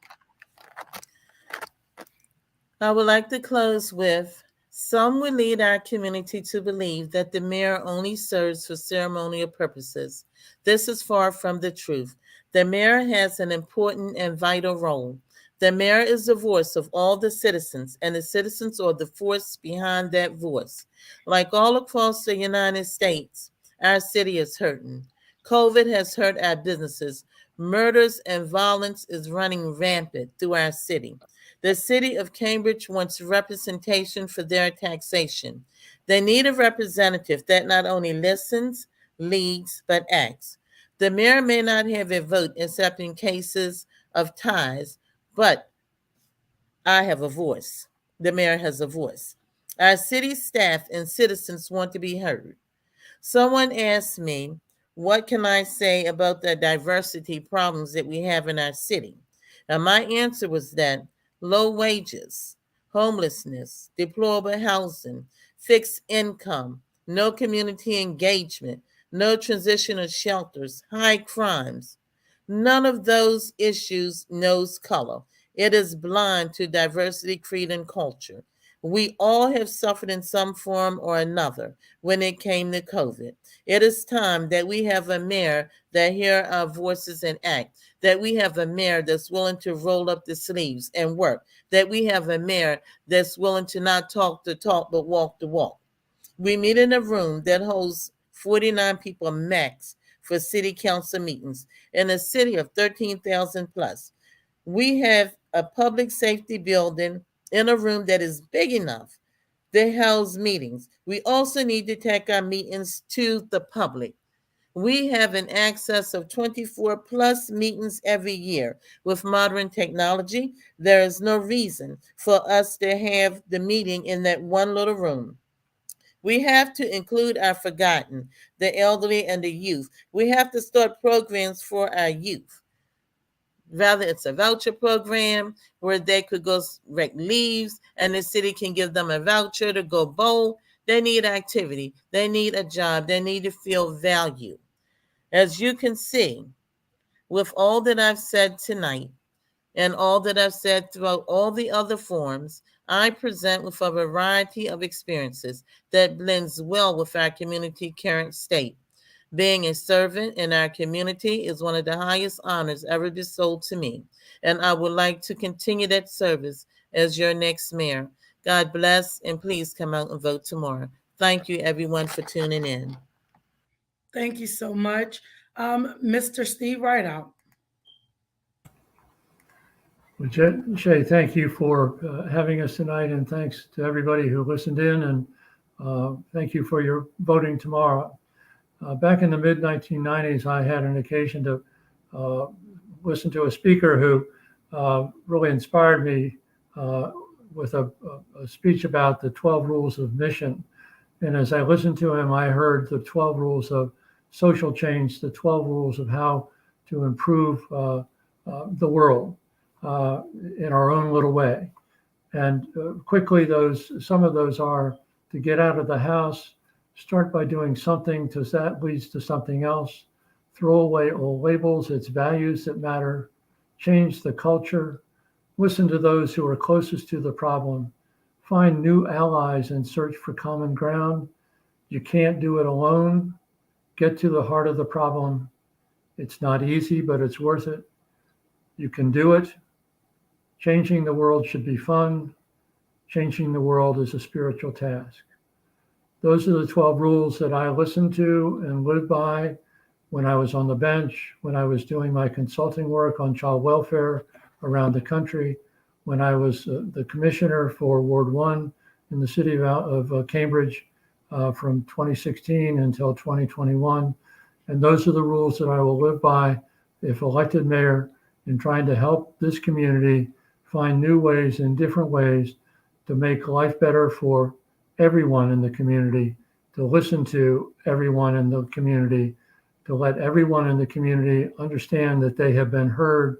I would like to close with, some would lead our community to believe that the mayor only serves for ceremonial purposes. This is far from the truth. The mayor has an important and vital role. The mayor is the voice of all the citizens, and the citizens are the force behind that voice. Like all across the United States, our city is hurting. COVID has hurt our businesses. Murders and violence is running rampant through our city. The city of Cambridge wants representation for their taxation. They need a representative that not only listens, leads, but acts. The mayor may not have a vote except in cases of ties, but I have a voice. The mayor has a voice. Our city staff and citizens want to be heard. Someone asked me, what can I say about the diversity problems that we have in our city? Now, my answer was that low wages, homelessness, deplorable housing, fixed income, no community engagement, no transitional shelters, high crimes, none of those issues knows color. It is blind to diversity, creed, and culture. We all have suffered in some form or another when it came to COVID. It is time that we have a mayor that hear our voices and act, that we have a mayor that's willing to roll up the sleeves and work, that we have a mayor that's willing to not talk the talk but walk the walk. We meet in a room that holds 49 people max for city council meetings in a city of 13,000 plus. We have a public safety building in a room that is big enough to house meetings. We also need to take our meetings to the public. We have an access of 24 plus meetings every year. With modern technology, there is no reason for us to have the meeting in that one little room. We have to include our forgotten, the elderly, and the youth. We have to start programs for our youth. Rather, it's a voucher program where they could go rec leaves and the city can give them a voucher to go bowl. They need activity. They need a job. They need to feel valued. As you can see, with all that I've said tonight and all that I've said throughout all the other forums, I present with a variety of experiences that blends well with our community current state. Being a servant in our community is one of the highest honors ever bestowed to me, and I would like to continue that service as your next mayor. God bless, and please come out and vote tomorrow. Thank you, everyone, for tuning in. Thank you so much. Mr. Steve Rideout. Well, Shay, thank you for having us tonight, and thanks to everybody who listened in, and thank you for your voting tomorrow. Back in the mid-1990s, I had an occasion to listen to a speaker who really inspired me with a speech about the 12 rules of mission. And as I listened to him, I heard the 12 rules of social change, the 12 rules of how to improve the world in our own little way. And quickly, some of those are to get out of the house, start by doing something because that leads to something else. Throw away old labels, it's values that matter. Change the culture. Listen to those who are closest to the problem. Find new allies and search for common ground. You can't do it alone. Get to the heart of the problem. It's not easy, but it's worth it. You can do it. Changing the world should be fun. Changing the world is a spiritual task. Those are the 12 rules that I listened to and lived by when I was on the bench, when I was doing my consulting work on child welfare around the country, when I was the commissioner for Ward 1 in the city of Cambridge from 2016 until 2021. And those are the rules that I will live by if elected mayor, in trying to help this community find new ways and different ways to make life better for everyone in the community, to listen to everyone in the community, to let everyone in the community understand that they have been heard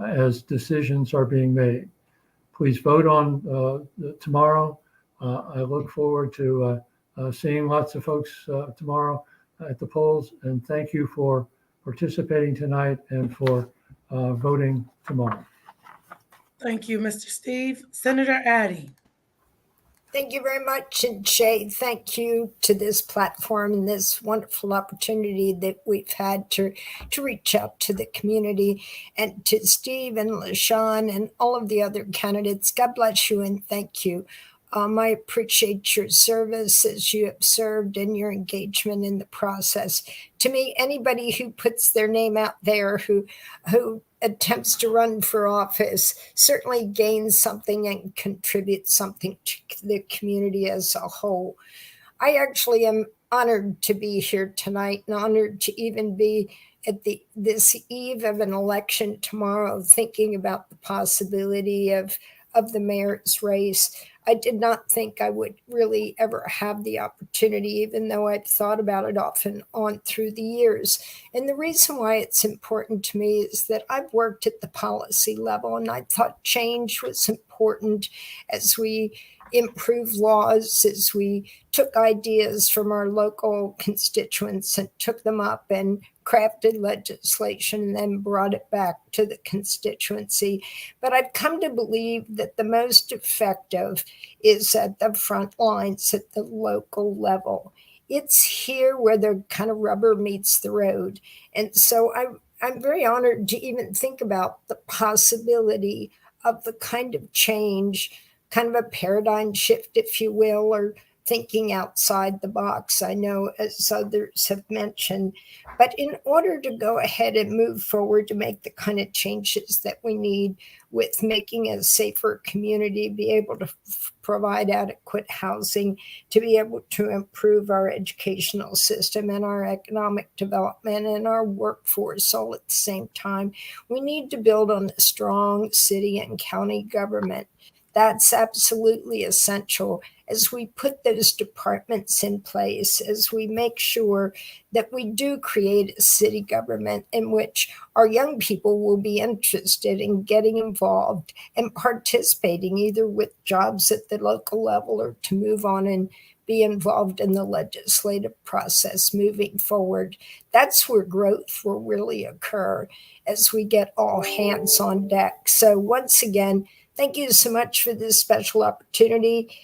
as decisions are being made. Please vote on tomorrow. I look forward to seeing lots of folks tomorrow at the polls, and thank you for participating tonight and for voting tomorrow. Thank you, Mr. Steve. Senator Addie. Thank you very much. And Shay, thank you to this platform and this wonderful opportunity that we've had to reach out to the community, and to Steve and LaShon and all of the other candidates. God bless you and thank you. I appreciate your service as you have served and your engagement in the process. To me, anybody who puts their name out there, who attempts to run for office, certainly gains something and contributes something to the community as a whole. I actually am honored to be here tonight and honored to even be at this eve of an election tomorrow, thinking about the possibility of the mayor's race. I did not think I would really ever have the opportunity, even though I've thought about it off and on through the years. And the reason why it's important to me is that I've worked at the policy level, and I thought change was important as we improve laws, as we took ideas from our local constituents and took them up and crafted legislation and then brought it back to the constituency. But I've come to believe that the most effective is at the front lines at the local level. It's here where the kind of rubber meets the road. And so I'm very honored to even think about the possibility of the kind of change, kind of a paradigm shift, if you will, or thinking outside the box, I know, as others have mentioned. But in order to go ahead and move forward to make the kind of changes that we need with making a safer community, be able to provide adequate housing, to be able to improve our educational system and our economic development and our workforce all at the same time, we need to build on a strong city and county government. That's absolutely essential as we put those departments in place, as we make sure that we do create a city government in which our young people will be interested in getting involved and participating, either with jobs at the local level or to move on and be involved in the legislative process moving forward. That's where growth will really occur as we get all hands on deck. So once again, thank you so much for this special opportunity.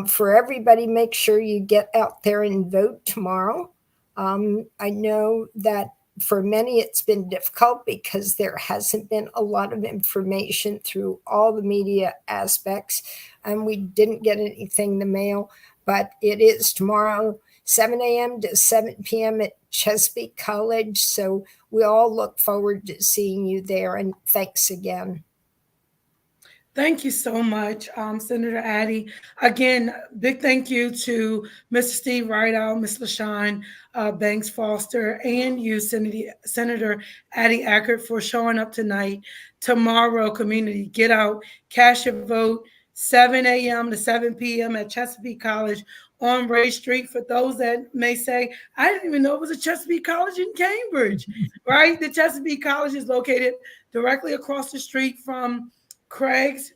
For everybody, make sure you get out there and vote tomorrow. I know that for many it's been difficult because there hasn't been a lot of information through all the media aspects, and we didn't get anything in the mail, but it is tomorrow, 7 a.m. to 7 p.m. at Chesapeake College. So we all look forward to seeing you there, and thanks again. Thank you so much, Senator Addie. Again, big thank you to Mr. Steve Rideout, Ms. LaShon Banks Foster, and you, Senator Addie Eckardt, for showing up tonight. Tomorrow, community, get out, cast your vote, 7 a.m. to 7 p.m. at Chesapeake College on Ray Street. For those that may say, I didn't even know it was a Chesapeake College in Cambridge, right? The Chesapeake College is located directly across the street from Craig's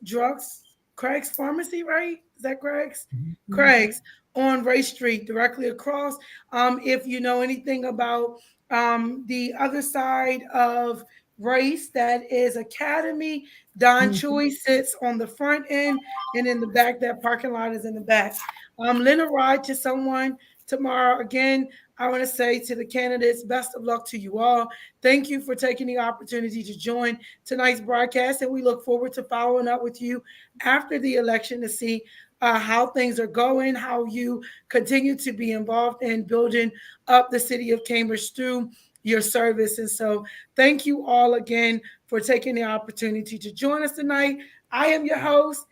Pharmacy, right? Is that Craig's? Mm-hmm. Craig's on Ray Street, directly across. If you know anything about the other side of Race, that is Academy. Don Chewy sits on the front end, and in the back, that parking lot is in the back. Lend a ride to someone tomorrow. Again, I want to say to the candidates, best of luck to you all. Thank you for taking the opportunity to join tonight's broadcast, and we look forward to following up with you after the election to see how things are going, how you continue to be involved in building up the city of Cambridge through your service. And so thank you all again for taking the opportunity to join us tonight. I am your host,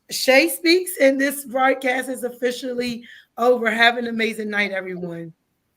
Shay Speaks, and this broadcast is officially over. Have an amazing night, everyone.